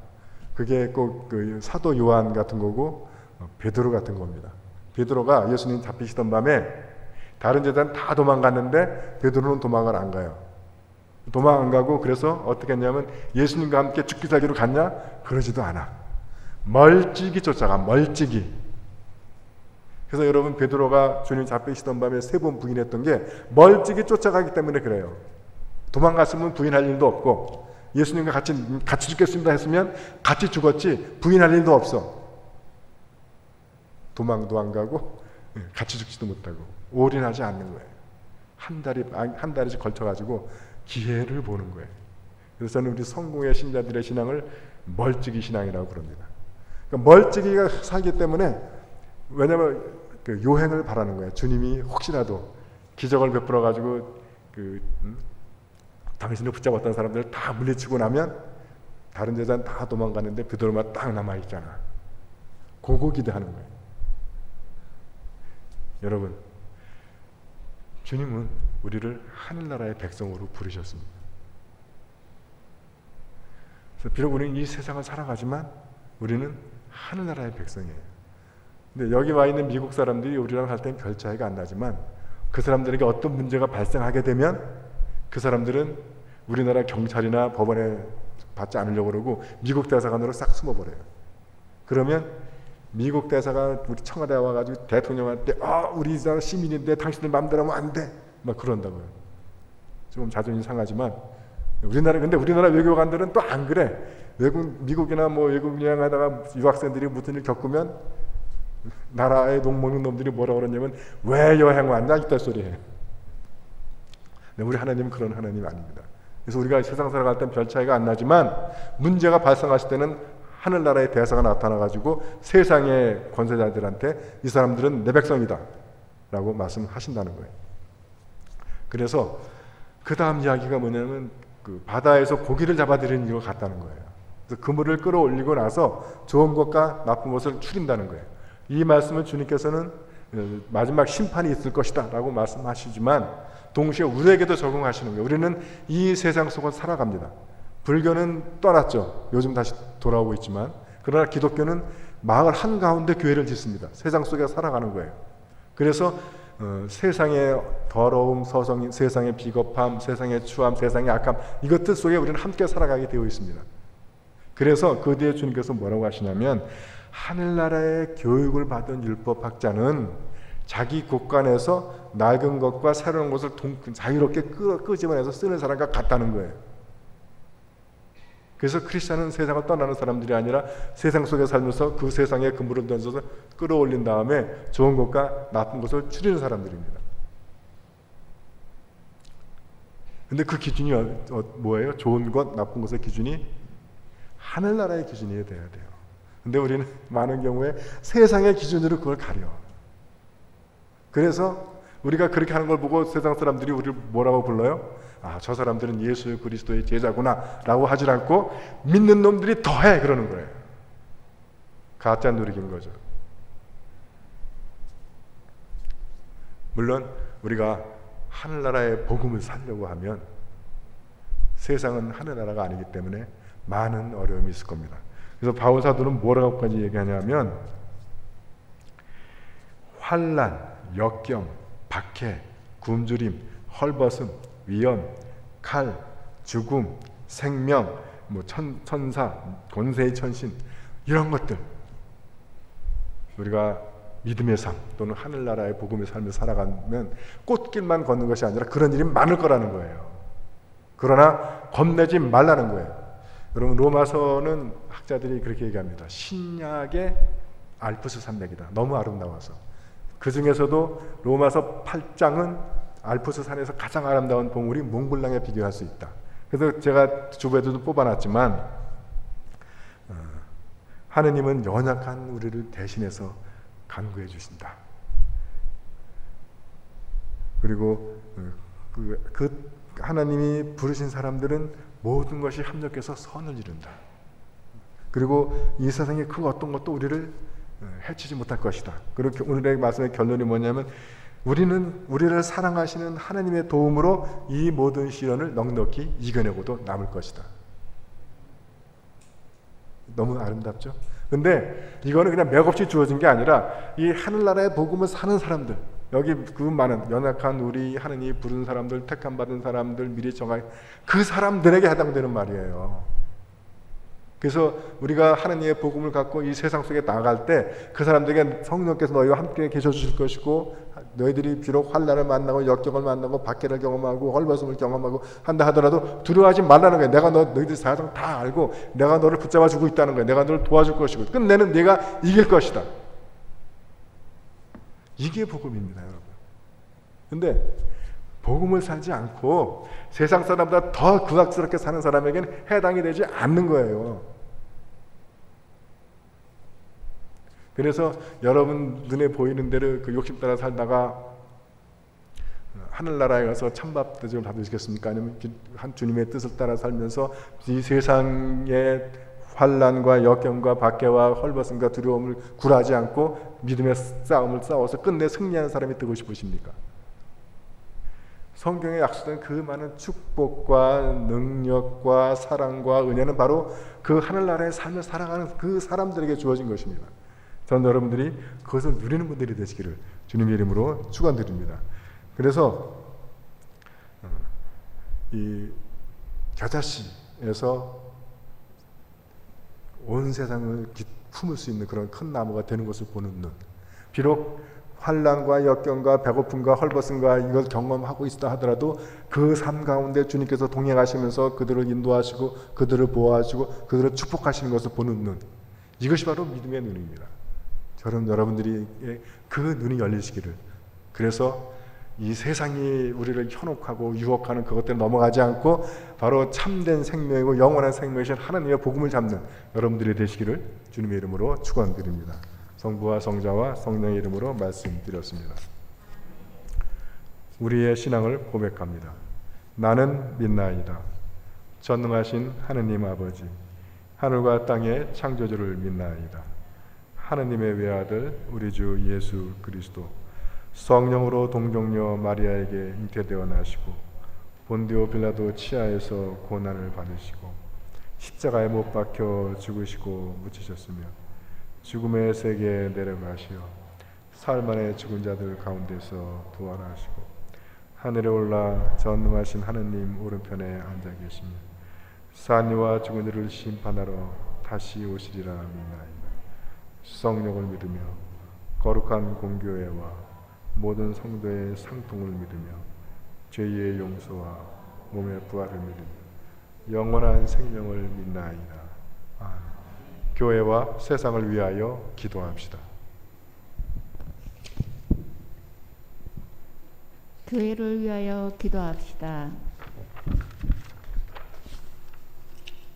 그게 꼭 그 사도 요한 같은 거고 베드로 같은 겁니다. 베드로가 예수님 잡히시던 밤에 다른 제자는 다 도망갔는데 베드로는 도망을 안 가요. 도망 안 가고 그래서 어떻게 했냐면 예수님과 함께 죽기 살기로 갔냐? 그러지도 않아. 멀찍이 쫓아가. 멀찍이. 그래서 여러분 베드로가 주님 잡히시던 밤에 3번 부인했던 게 멀찍이 쫓아가기 때문에 그래요. 도망갔으면 부인할 일도 없고 예수님과 같이 죽겠습니다 했으면 같이 죽었지 부인할 일도 없어. 도망도 안 가고 같이 죽지도 못하고 올인하지 않는 거예요. 한 달씩 걸쳐가지고 기회를 보는 거예요. 그래서 저는 우리 성공의 신자들의 신앙을 멀찍이 신앙이라고 그럽니다. 그러니까 멀찍이가 살기 때문에 왜냐하면 그 요행을 바라는 거예요. 주님이 혹시라도 기적을 베풀어 가지고 당신을 붙잡았던 사람들을 다 물리치고 나면 다른 제자는 다 도망가는데 베드로만 딱 남아있잖아. 그거 기대하는 거예요. 여러분, 주님은 우리를 하늘나라의 백성으로 부르셨습니다. 그래서 비록 우리는 이 세상을 살아가지만 우리는 하늘나라의 백성이에요. 근데 여기 와 있는 미국 사람들이 우리랑 할 땐 별 차이가 안 나지만 그 사람들에게 어떤 문제가 발생하게 되면 그 사람들은 우리나라 경찰이나 법원에 받지 않으려고 그러고 미국 대사관으로 싹 숨어버려요. 그러면 미국 대사가 우리 청와대에 와가지고 대통령한테 우리 시민인데 당신들 마음대로 하면 안 돼 막 그런다고요. 좀 자존심 상하지만 근데 우리나라 외교관들은 또 안 그래. 미국이나 뭐 외국 여행하다가 유학생들이 무슨 일 겪으면 나라에 녹먹는 놈들이 뭐라고 그러냐면 왜 여행 왔냐 이딴 소리 해요. 근데 우리 하나님은 그런 하나님이 아닙니다. 그래서 우리가 세상 살아갈 땐 별 차이가 안 나지만 문제가 발생하실 때는 하늘나라의 대사가 나타나가지고 세상의 권세자들한테 이 사람들은 내 백성이다 라고 말씀하신다는 거예요. 그래서 그 다음 이야기가 뭐냐면 그 바다에서 고기를 잡아들이는 것 같다는 거예요. 그래서 그물을 끌어올리고 나서 좋은 것과 나쁜 것을 추린다는 거예요. 이 말씀을 주님께서는 마지막 심판이 있을 것이다 라고 말씀하시지만 동시에 우리에게도 적용하시는 거예요. 우리는 이 세상 속을 살아갑니다. 불교는 떠났죠. 요즘 다시 돌아오고 있지만 그러나 기독교는 마을 한가운데 교회를 짓습니다. 세상 속에 살아가는 거예요. 그래서 세상의 더러움, 세상의 비겁함, 세상의 추함, 세상의 악함 이것들 속에 우리는 함께 살아가게 되어 있습니다. 그래서 그 뒤에 주님께서 뭐라고 하시냐면 하늘나라의 교육을 받은 율법학자는 자기 곳간에서 낡은 것과 새로운 것을 자유롭게 끄집어내서 쓰는 사람과 같다는 거예요. 그래서 크리스찬은 세상을 떠나는 사람들이 아니라 세상 속에 살면서 그 세상에 그물을 던져서 끌어올린 다음에 좋은 것과 나쁜 것을 추리는 사람들입니다. 근데 그 기준이 뭐예요? 좋은 것, 나쁜 것의 기준이 하늘나라의 기준이 돼야 돼요. 근데 우리는 많은 경우에 세상의 기준으로 그걸 가려. 그래서 우리가 그렇게 하는 걸 보고 세상 사람들이 우리를 뭐라고 불러요? 저 사람들은 예수 그리스도의 제자구나 라고 하질 않고 믿는 놈들이 더해 그러는 거예요. 가짜 누리기인 거죠. 물론 우리가 하늘나라의 복음을 살려고 하면 세상은 하늘나라가 아니기 때문에 많은 어려움이 있을 겁니다. 그래서 바울 사도는 뭐라고까지 얘기하냐면 환난, 역경, 박해, 굶주림, 헐벗음, 위험, 칼, 죽음, 생명, 천사, 권세의 천신 이런 것들 우리가 믿음의 삶 또는 하늘나라의 복음의 삶을 살아가면 꽃길만 걷는 것이 아니라 그런 일이 많을 거라는 거예요. 그러나 겁내지 말라는 거예요. 여러분, 로마서는 학자들이 그렇게 얘기합니다. 신약의 알프스 산맥이다. 너무 아름다워서. 그 중에서도 로마서 8장은 알프스 산에서 가장 아름다운 봉우리 몽블랑에 비교할 수 있다. 그래서 제가 주부에도 뽑아놨지만 하느님은 연약한 우리를 대신해서 간구해 주신다. 그리고 그 하나님이 부르신 사람들은 모든 것이 합력해서 선을 이룬다. 그리고 이 세상에 그 어떤 것도 우리를 해치지 못할 것이다. 그렇게 오늘의 말씀의 결론이 뭐냐면 우리는 우리를 사랑하시는 하나님의 도움으로 이 모든 시련을 넉넉히 이겨내고도 남을 것이다. 너무 아름답죠? 근데 이거는 그냥 맥없이 주어진 게 아니라 이 하늘나라의 복음을 사는 사람들, 여기 그 많은 연약한 우리 하느님이 부른 사람들, 택함 받은 사람들, 미리 정한 그 사람들에게 해당되는 말이에요. 그래서 우리가 하느님의 복음을 갖고 이 세상 속에 나갈 때 그 사람들에게 성령께서 너희와 함께 계셔 주실 것이고 너희들이 비록 환난을 만나고 역경을 만나고 박해를 경험하고 헐벗음을 경험하고 한다 하더라도 두려워하지 말라는 거예요. 내가 너희들 사정 다 알고 내가 너를 붙잡아 주고 있다는 거예요. 내가 너를 도와줄 것이고 끝내는 네가 이길 것이다. 이게 복음입니다, 여러분. 근데 복음을 살지 않고 세상 사람보다 더 극악스럽게 사는 사람에게는 해당이 되지 않는 거예요. 그래서 여러분 눈에 보이는 대로 그 욕심 따라 살다가 하늘나라에 가서 찬밥 대접을 받으시겠습니까? 아니면 한 주님의 뜻을 따라 살면서 이 세상의 환난과 역경과 박해와 헐벗음과 두려움을 굴하지 않고 믿음의 싸움을 싸워서 끝내 승리하는 사람이 되고 싶으십니까? 성경에 약속된 그 많은 축복과 능력과 사랑과 은혜는 바로 그 하늘나라의 삶을 살아가는 그 사람들에게 주어진 것입니다. 저는 여러분들이 그것을 누리는 분들이 되시기를 주님의 이름으로 축원드립니다. 그래서 이 겨자씨에서 온 세상을 품을 수 있는 그런 큰 나무가 되는 것을 보는 눈, 비록 환난과 역경과 배고픔과 헐벗음과 이걸 경험하고 있다 하더라도 그 삶 가운데 주님께서 동행하시면서 그들을 인도하시고 그들을 보호하시고 그들을 축복하시는 것을 보는 눈, 이것이 바로 믿음의 눈입니다. 저는 여러분들이 그 눈이 열리시기를, 그래서 이 세상이 우리를 현혹하고 유혹하는 그것들 넘어가지 않고 바로 참된 생명이고 영원한 생명이신 하나님의 복음을 잡는 여러분들이 되시기를 주님의 이름으로 축원드립니다. 성부와 성자와 성령의 이름으로 말씀드렸습니다. 우리의 신앙을 고백합니다. 나는 믿나이다. 전능하신 하느님 아버지, 하늘과 땅의 창조주를 믿나이다. 하느님의 외아들 우리 주 예수 그리스도 성령으로 동정녀 마리아에게 잉태되어 나시고 본디오 빌라도 치하에서 고난을 받으시고 십자가에 못 박혀 죽으시고 묻히셨으며 죽음의 세계에 내려가시어 사흘 만에 죽은 자들 가운데서 부활하시고 하늘에 올라 전능하신 하느님 오른편에 앉아 계시며 산이와 죽은 이를 심판하러 다시 오시리라 믿나이다. 성령을 믿으며 거룩한 공교회와 모든 성도의 상통을 믿으며 죄의 용서와 몸의 부활을 믿으며 영원한 생명을 믿나이다. 아멘. 교회와 세상을 위하여 기도합시다. 교회를 위하여 기도합시다.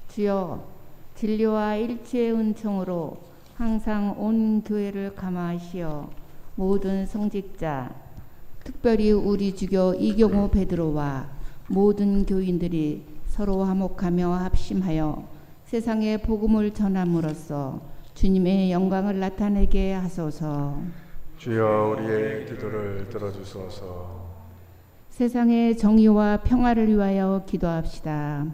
주여, 진리와 일치의 은총으로 항상 온 교회를 감화하시어 모든 성직자, 특별히 우리 주교 이경호 베드로와 모든 교인들이 서로 화목하며 합심하여 세상에 복음을 전함으로써 주님의 영광을 나타내게 하소서. 주여, 우리의 기도를 들어주소서. 세상의 정의와 평화를 위하여 기도합시다.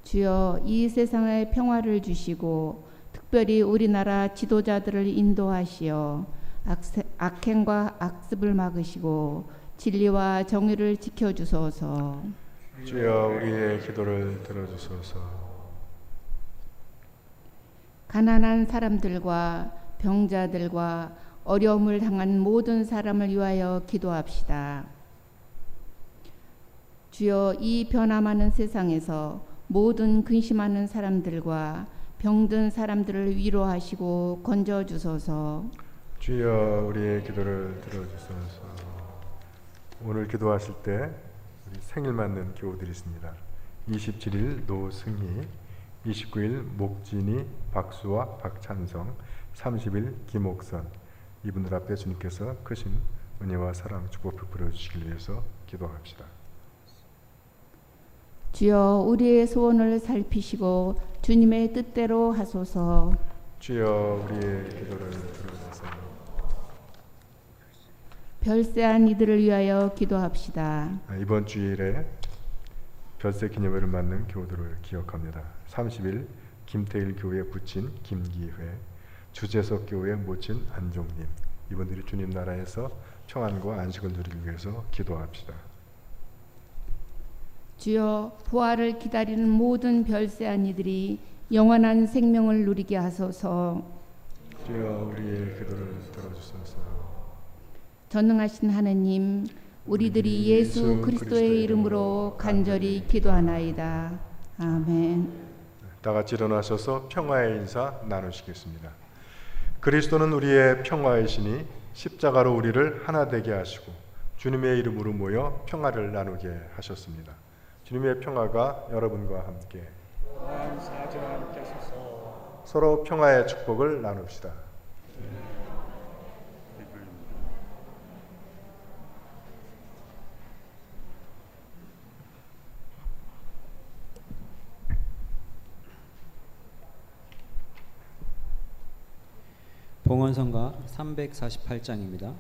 주여, 이 세상에 평화를 주시고 특별히 우리나라 지도자들을 인도하시어 악행과 악습을 막으시고 진리와 정의를 지켜주소서. 주여, 우리의 기도를 들어주소서. 가난한 사람들과 병자들과 어려움을 당한 모든 사람을 위하여 기도합시다. 주여, 이 변화많은 세상에서 모든 근심하는 사람들과 병든 사람들을 위로하시고 건져 주소서. 주여, 우리의 기도를 들어주소서. 오늘 기도하실 때 우리 생일 맞는 교우들이 있습니다. 27일 노승희, 29일 목진이, 박수와 박찬성, 30일 김옥선, 이분들 앞에 주님께서 크신 은혜와 사랑, 축복 베풀어 주시길 위해서 기도합시다. 주여, 우리의 소원을 살피시고 주님의 뜻대로 하소서. 주여, 우리의 기도를 들어주소서. 별세한 이들을 위하여 기도합시다. 이번 주일에 별세 기념일을 맞는 교우들을 기억합니다. 30일 김태일 교회 부친 김기회, 주재석 교회 모친 안종님, 이분들이 주님 나라에서 평안과 안식을 누리기 위해서 기도합시다. 주여, 부활을 기다리는 모든 별세한 이들이 영원한 생명을 누리게 하소서. 주여, 우리의 기도를 들어주소서. 전능하신 하느님, 우리들이 예수 그리스도의 이름으로 간절히 기도하나이다. 아멘. 다 같이 일어나셔서 평화의 인사 나누시겠습니다. 그리스도는 우리의 평화이시니 십자가로 우리를 하나 되게 하시고 주님의 이름으로 모여 평화를 나누게 하셨습니다. 주님의 평화가 여러분과 함께 서로 평화의 축복을 나눕시다. 봉헌성가 348장입니다.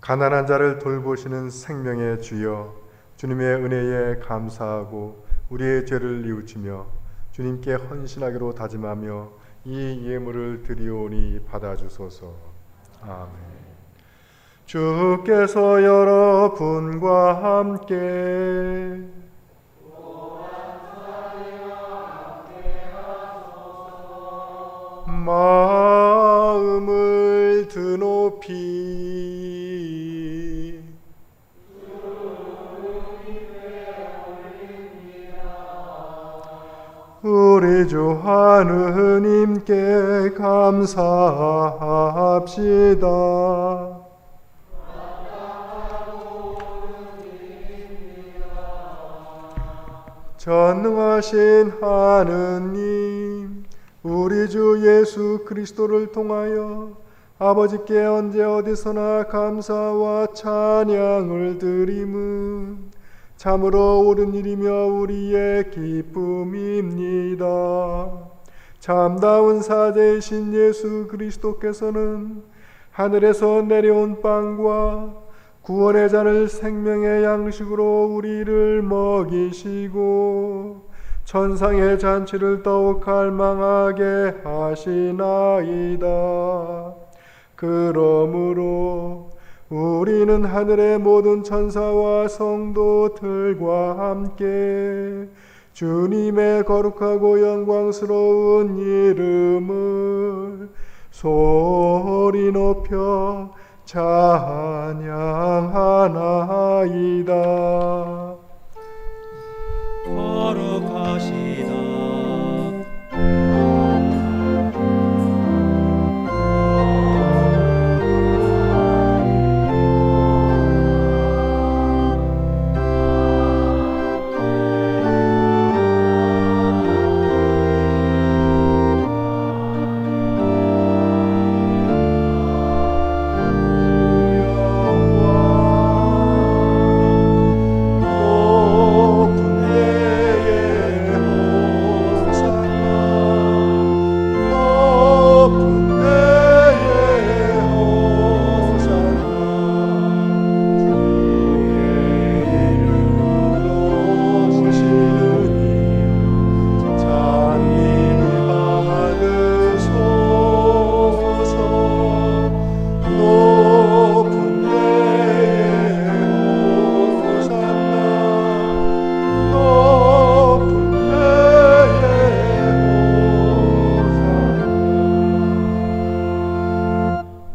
가난한 자를 돌보시는 생명의 주여, 주님의 은혜에 감사하고 우리의 죄를 뉘우치며 주님께 헌신하기로 다짐하며 이 예물을 드리오니 받아주소서. 아멘. 주께서 여러분과 함께 마음을 드높이 우리 주 하느님께 감사합시다. 전능하신 하느님, 우리 주 예수 그리스도를 통하여 아버지께 언제 어디서나 감사와 찬양을 드림은 참으로 옳은 일이며 우리의 기쁨입니다. 참다운 사제이신 예수 그리스도께서는 하늘에서 내려온 빵과 구원의 잔을 생명의 양식으로 우리를 먹이시고 천상의 잔치를 더욱 갈망하게 하시나이다. 그러므로 우리는 하늘의 모든 천사와 성도들과 함께 주님의 거룩하고 영광스러운 이름을 소리 높여 찬양하나이다. 거룩하시다.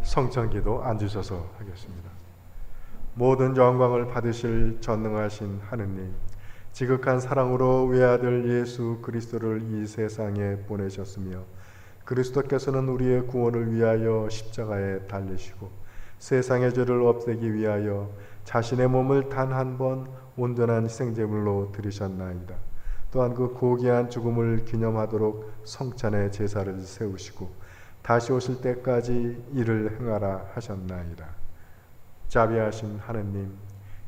성찬기도 앉으셔서 하겠습니다. 모든 영광을 받으실 전능하신 하느님, 지극한 사랑으로 외아들 예수 그리스도를 이 세상에 보내셨으며 그리스도께서는 우리의 구원을 위하여 십자가에 달리시고 세상의 죄를 없애기 위하여 자신의 몸을 단 한 번 온전한 희생제물로 드리셨나이다. 또한 그 고귀한 죽음을 기념하도록 성찬의 제사를 세우시고 다시 오실 때까지 이를 행하라 하셨나이다. 자비하신 하느님,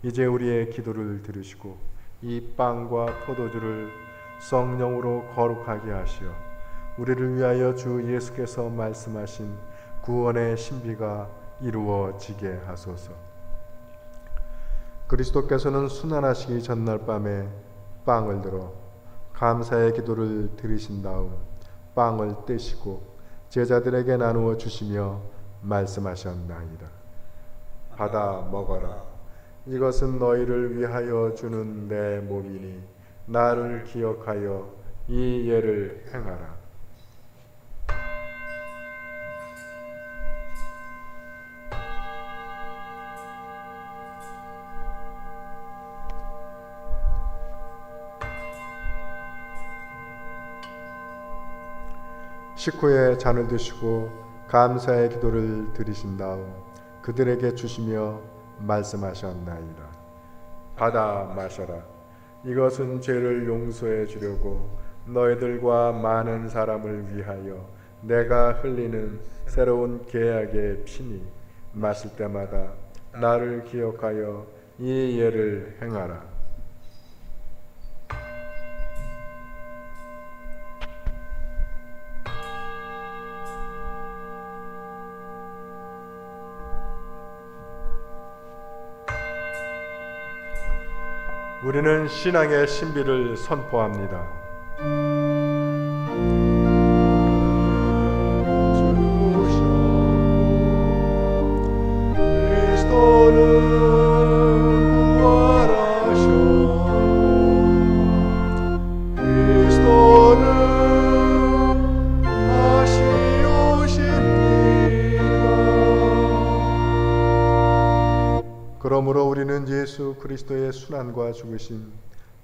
이제 우리의 기도를 들으시고 이 빵과 포도주를 성령으로 거룩하게 하시어 우리를 위하여 주 예수께서 말씀하신 구원의 신비가 이루어지게 하소서. 그리스도께서는 순환하시기 전날 밤에 빵을 들어 감사의 기도를 드리신 다음 빵을 떼시고 제자들에게 나누어 주시며 말씀하셨나이다. 받아 먹어라. 이것은 너희를 위하여 주는 내 몸이니 나를 기억하여 이 예를 행하라. 식후에 잔을 드시고 감사의 기도를 드리신 다음 그들에게 주시며 말씀하셨나이다. 받아 마셔라. 이것은 죄를 용서해 주려고 너희들과 많은 사람을 위하여 내가 흘리는 새로운 계약의 피니 마실 때마다 나를 기억하여 이 예를 행하라. 우리는 신앙의 신비를 선포합니다. 그러므로 우리는 예수 그리스도의 순환과 죽으심,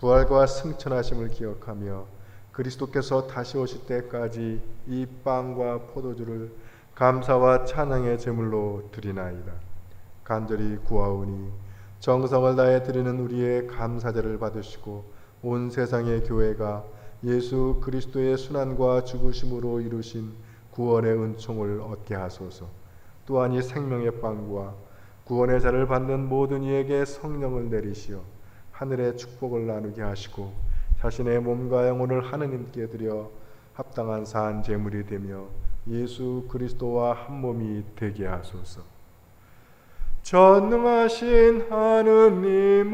부활과 승천하심을 기억하며 그리스도께서 다시 오실 때까지 이 빵과 포도주를 감사와 찬양의 제물로 드리나이다. 간절히 구하오니 정성을 다해 드리는 우리의 감사제를 받으시고 온 세상의 교회가 예수 그리스도의 순환과 죽으심으로 이루신 구원의 은총을 얻게 하소서. 또한 이 생명의 빵과 구원의 자를 받는 모든 이에게 성령을 내리시어 하늘의 축복을 나누게 하시고 자신의 몸과 영혼을 하느님께 드려 합당한 산 제물이 되며 예수 그리스도와 한 몸이 되게 하소서. 전능하신 하느님은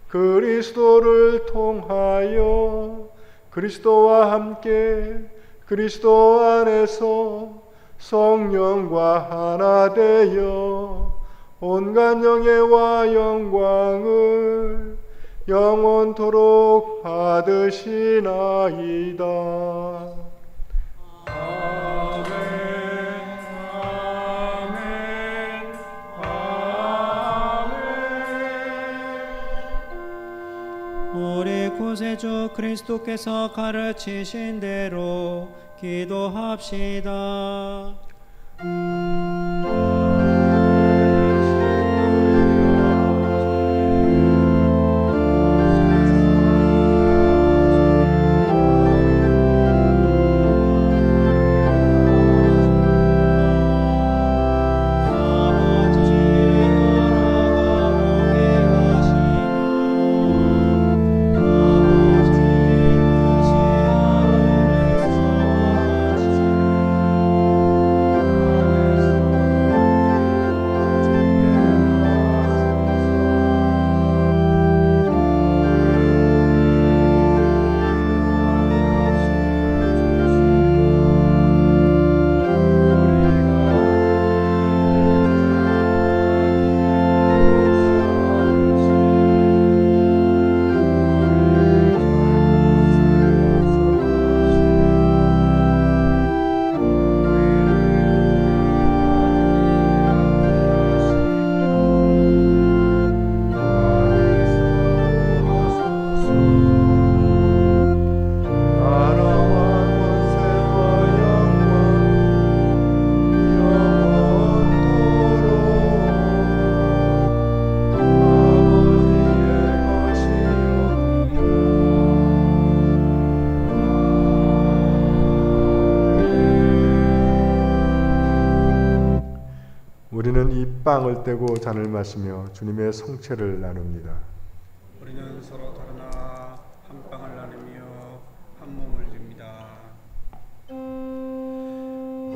그리스도를 통하여 그리스도와 함께 그리스도 안에서 성령과 하나 되어 온갖 영예와 영광을 영원토록 받으시나이다. 아멘, 아멘, 아멘. 우리 구세주 그리스도께서 가르치신 대로 기도합시다. 우리는 이 빵을 떼고 잔을 마시며 주님의 성체를 나눕니다. 우리는 서로 다르나 한 빵을 나누며 한 몸을 줍니다.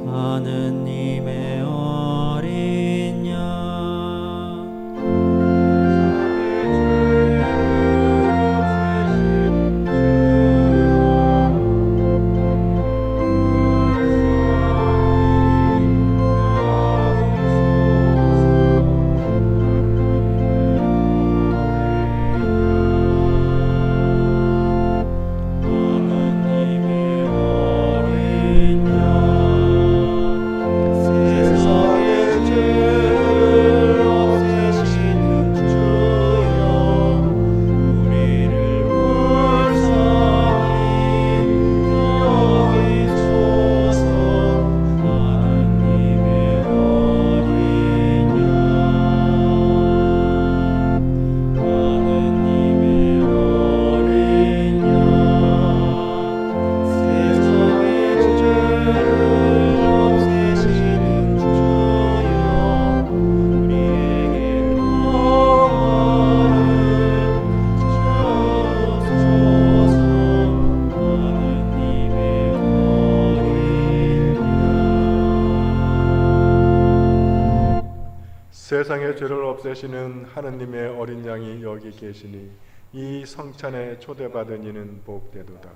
하느님의 어린 양 세상의 죄를 없애시는 하느님의 어린 양이 여기 계시니 이 성찬에 초대받은 이는 복되도다.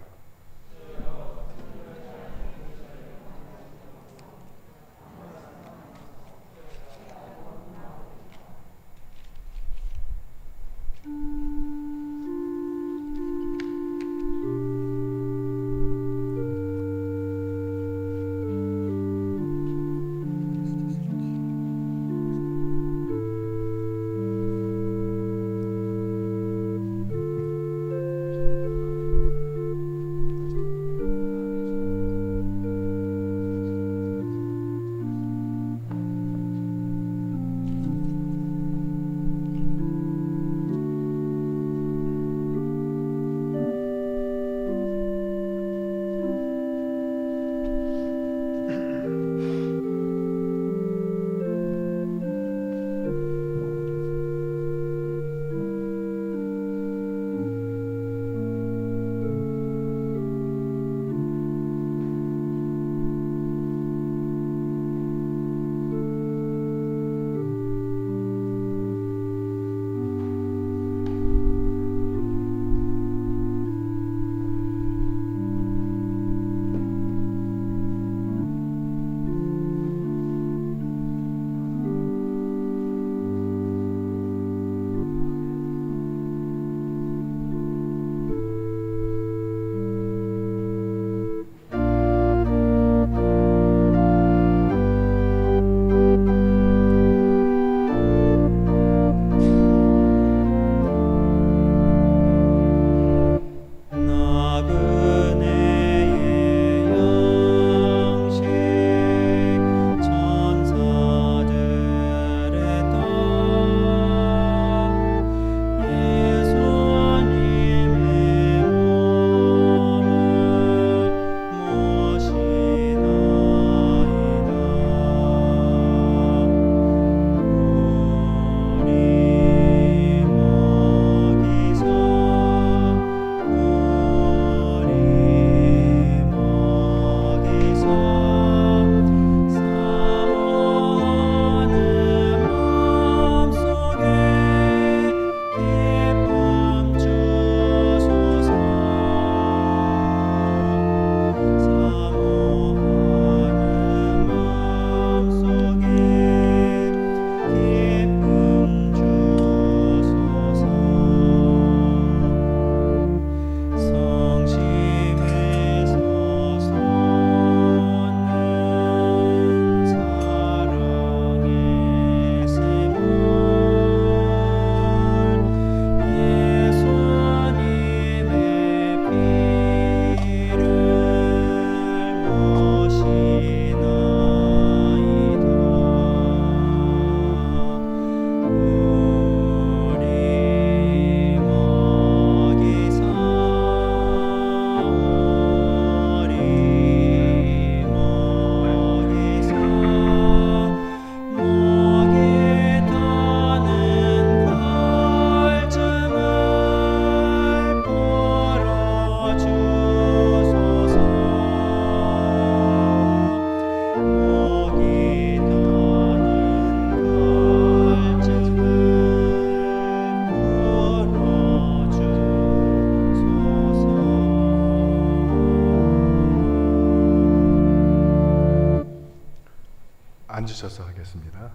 하겠습니다.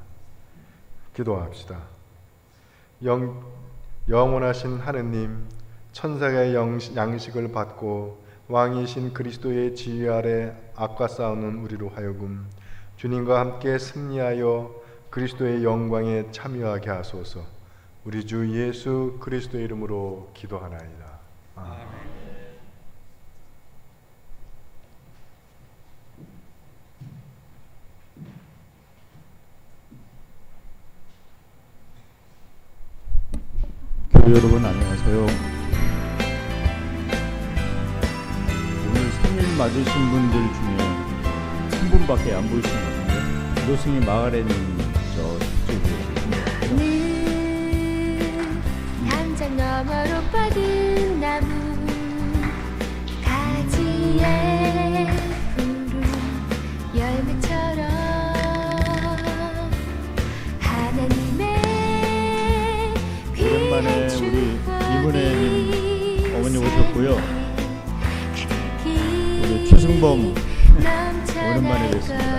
기도합시다. 영원하신 하느님, 천사의 양식을 받고 왕이신 그리스도의 지휘 아래 악과 싸우는 우리로 하여금 주님과 함께 승리하여 그리스도의 영광에 참여하게 하소서. 우리 주 예수 그리스도의 이름으로 기도하나이다. 아멘. 교회 여러분 안녕하세요. 오늘 생일 맞으신 분들 중에 한 분밖에 안 보이신 것 같은데 노승희 마가레님 저쪽에 당장 너머로 뻗은 나무 가지에 푸른 열매처럼 하나님의 오랜만에 우리 이문혜님 어머니 오셨고요. 우리 최승범 오랜만에 뵙습니다.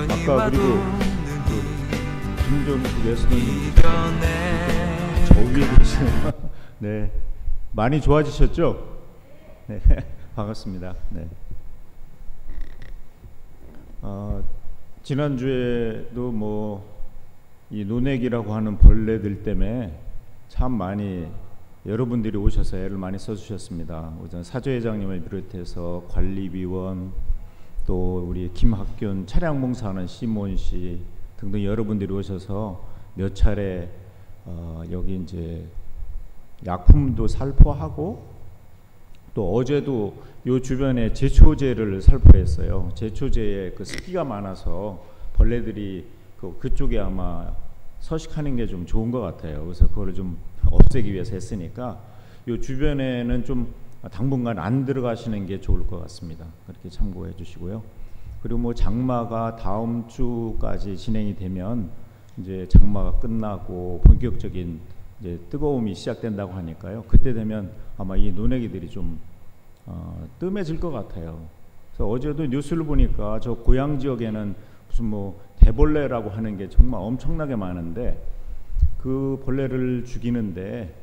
아까 그리고 김종국 예수님 저 위에 계시네요. 네, 많이 좋아지셨죠? 네, 반갑습니다. 네. 지난주에도 뭐 이 논액이라고 하는 벌레들 때문에 참 많이 여러분들이 오셔서 애를 많이 써주셨습니다. 우선 사조회장님을 비롯해서 관리비원 또 우리 김학균 차량봉사하는 시몬 씨 등등 여러분들이 오셔서 몇 차례 여기 이제 약품도 살포하고 또 어제도 요 주변에 제초제를 살포했어요. 제초제에 그 습기가 많아서 벌레들이 그쪽에 아마 서식하는 게 좀 좋은 것 같아요. 그래서 그거를 좀 없애기 위해서 했으니까 요 주변에는 좀 당분간 안 들어가시는 게 좋을 것 같습니다. 그렇게 참고해 주시고요. 그리고 뭐 장마가 다음 주까지 진행이 되면 이제 장마가 끝나고 본격적인 이제 뜨거움이 시작된다고 하니까요. 그때 되면 아마 이 논애기들이 좀 뜸해질 것 같아요. 그래서 어제도 뉴스를 보니까 저 고향 지역에는 무슨 뭐 대벌레라고 하는 게 정말 엄청나게 많은데 그 벌레를 죽이는데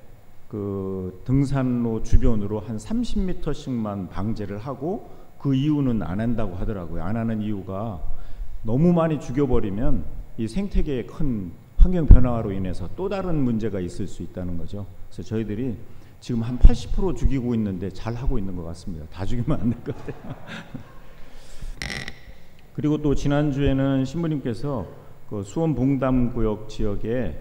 그 등산로 주변으로 한 30m씩만 방제를 하고 그 이유는 안 한다고 하더라고요. 안 하는 이유가 너무 많이 죽여버리면 이 생태계의 큰 환경 변화로 인해서 또 다른 문제가 있을 수 있다는 거죠. 그래서 저희들이 지금 한 80% 죽이고 있는데 잘 하고 있는 것 같습니다. 다 죽이면 안 될 것 같아요. 그리고 또 지난주에는 신부님께서 그 수원 봉담구역 지역에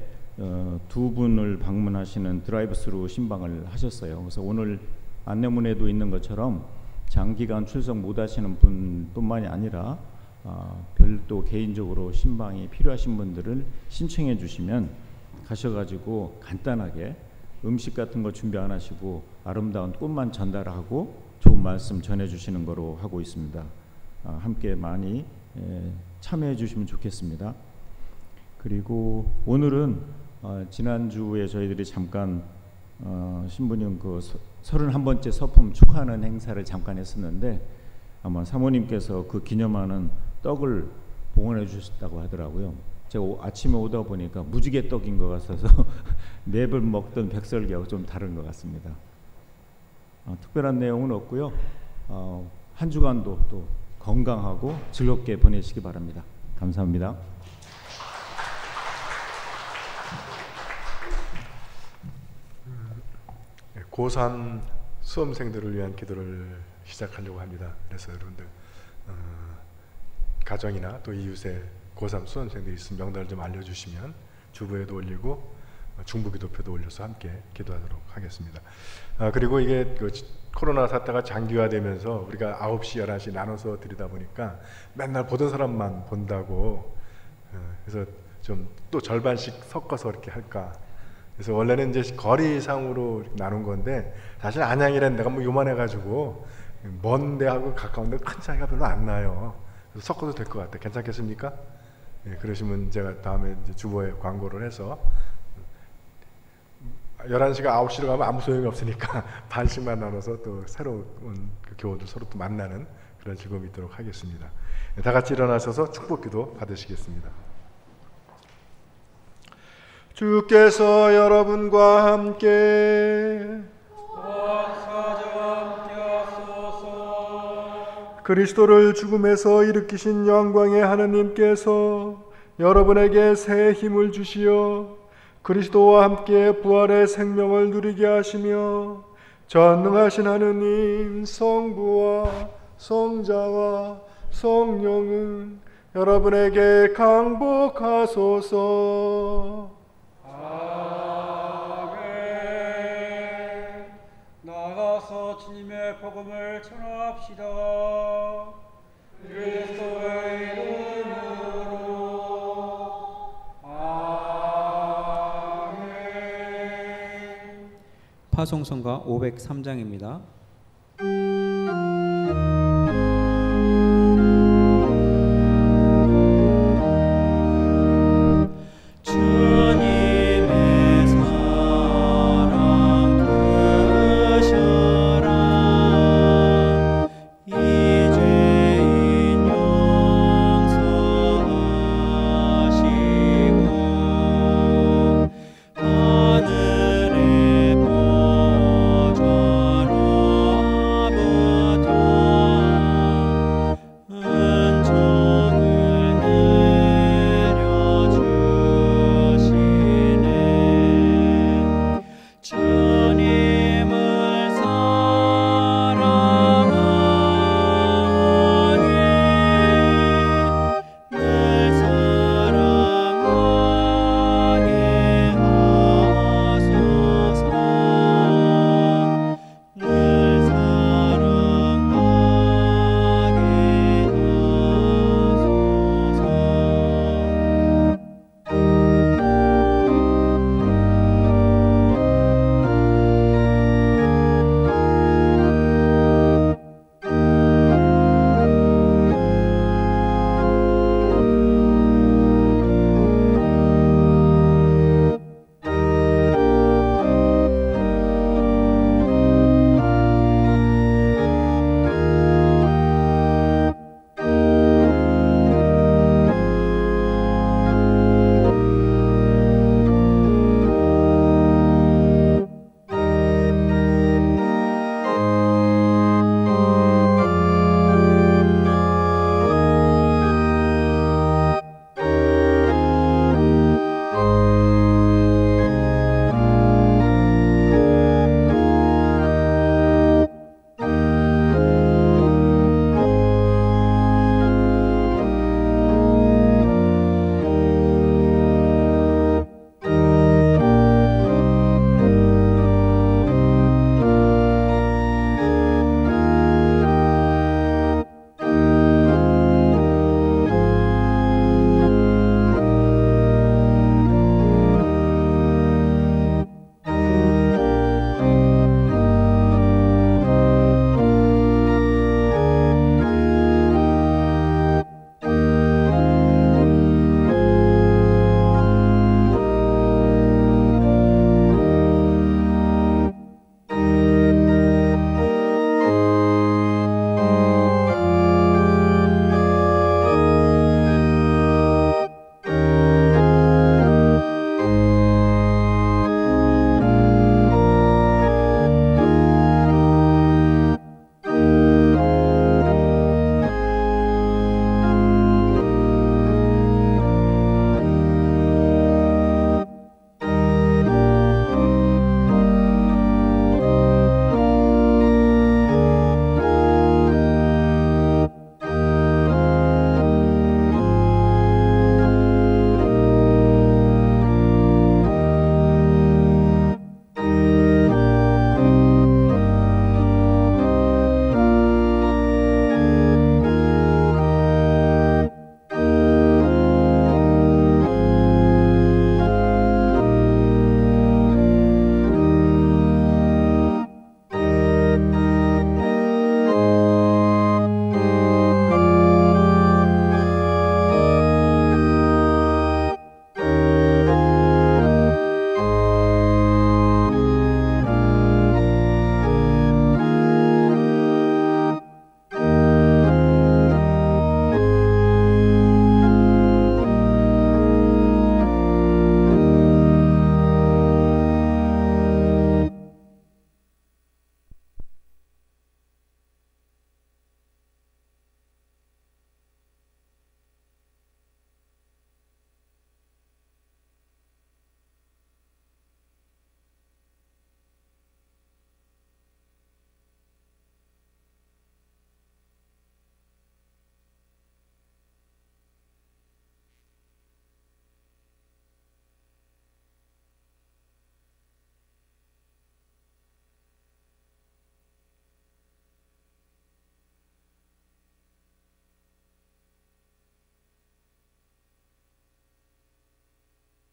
두 분을 방문하시는 드라이브스루 신방을 하셨어요. 그래서 오늘 안내문에도 있는 것처럼 장기간 출석 못 하시는 분뿐만이 아니라 별도 개인적으로 신방이 필요하신 분들을 신청해 주시면 가셔가지고 간단하게 음식 같은 거 준비 안 하시고 아름다운 꽃만 전달하고 좋은 말씀 전해 주시는 거로 하고 있습니다. 함께 많이 참여해 주시면 좋겠습니다. 그리고 오늘은 지난주에 저희들이 잠깐 신부님 그 31번째 서품 축하하는 행사를 잠깐 했었는데 아마 사모님께서 그 기념하는 떡을 봉헌해 주셨다고 하더라고요. 제가 아침에 오다 보니까 무지개 떡인 것 같아서 매번 먹던 백설기하고 좀 다른 것 같습니다. 특별한 내용은 없고요. 한 주간도 또 건강하고 즐겁게 보내시기 바랍니다. 감사합니다. 고3 수험생들을 위한 기도를 시작하려고 합니다. 그래서 여러분들 가정이나 또 이웃에 고3 수험생들이 있으면 명단을 좀 알려주시면 주부에도 올리고 중부기도표도 올려서 함께 기도하도록 하겠습니다. 그리고 이게 그 코로나 사태가 장기화되면서 우리가 9시, 11시 나눠서 드리다 보니까 맨날 보던 사람만 본다고 그래서 좀 또 절반씩 섞어서 이렇게 할까. 그래서 원래는 이제 거리상으로 나눈 건데 사실 안양이라는 데가 뭐 요만해가지고 먼 데하고 가까운 데 큰 차이가 별로 안 나요. 그래서 섞어도 될 것 같아요. 괜찮겠습니까? 네, 그러시면 제가 다음에 이제 주보에 광고를 해서 11시가 9시로 가면 아무 소용이 없으니까 반씩만 나눠서 또 새로운 그 교우들 서로 또 만나는 그런 즐거움이 있도록 하겠습니다. 다 같이 일어나셔서 축복기도 받으시겠습니다. 주께서 여러분과 함께 그리스도를 죽음에서 일으키신 영광의 하느님께서 여러분에게 새 힘을 주시어 그리스도와 함께 부활의 생명을 누리게 하시며 전능하신 하느님 성부와 성자와 성령은 여러분에게 강복하소서. 아멘. 나아가서 주님의 복음을 전합시다. 그리스도의 이름으로. 아멘. 파송성가 503장입니다.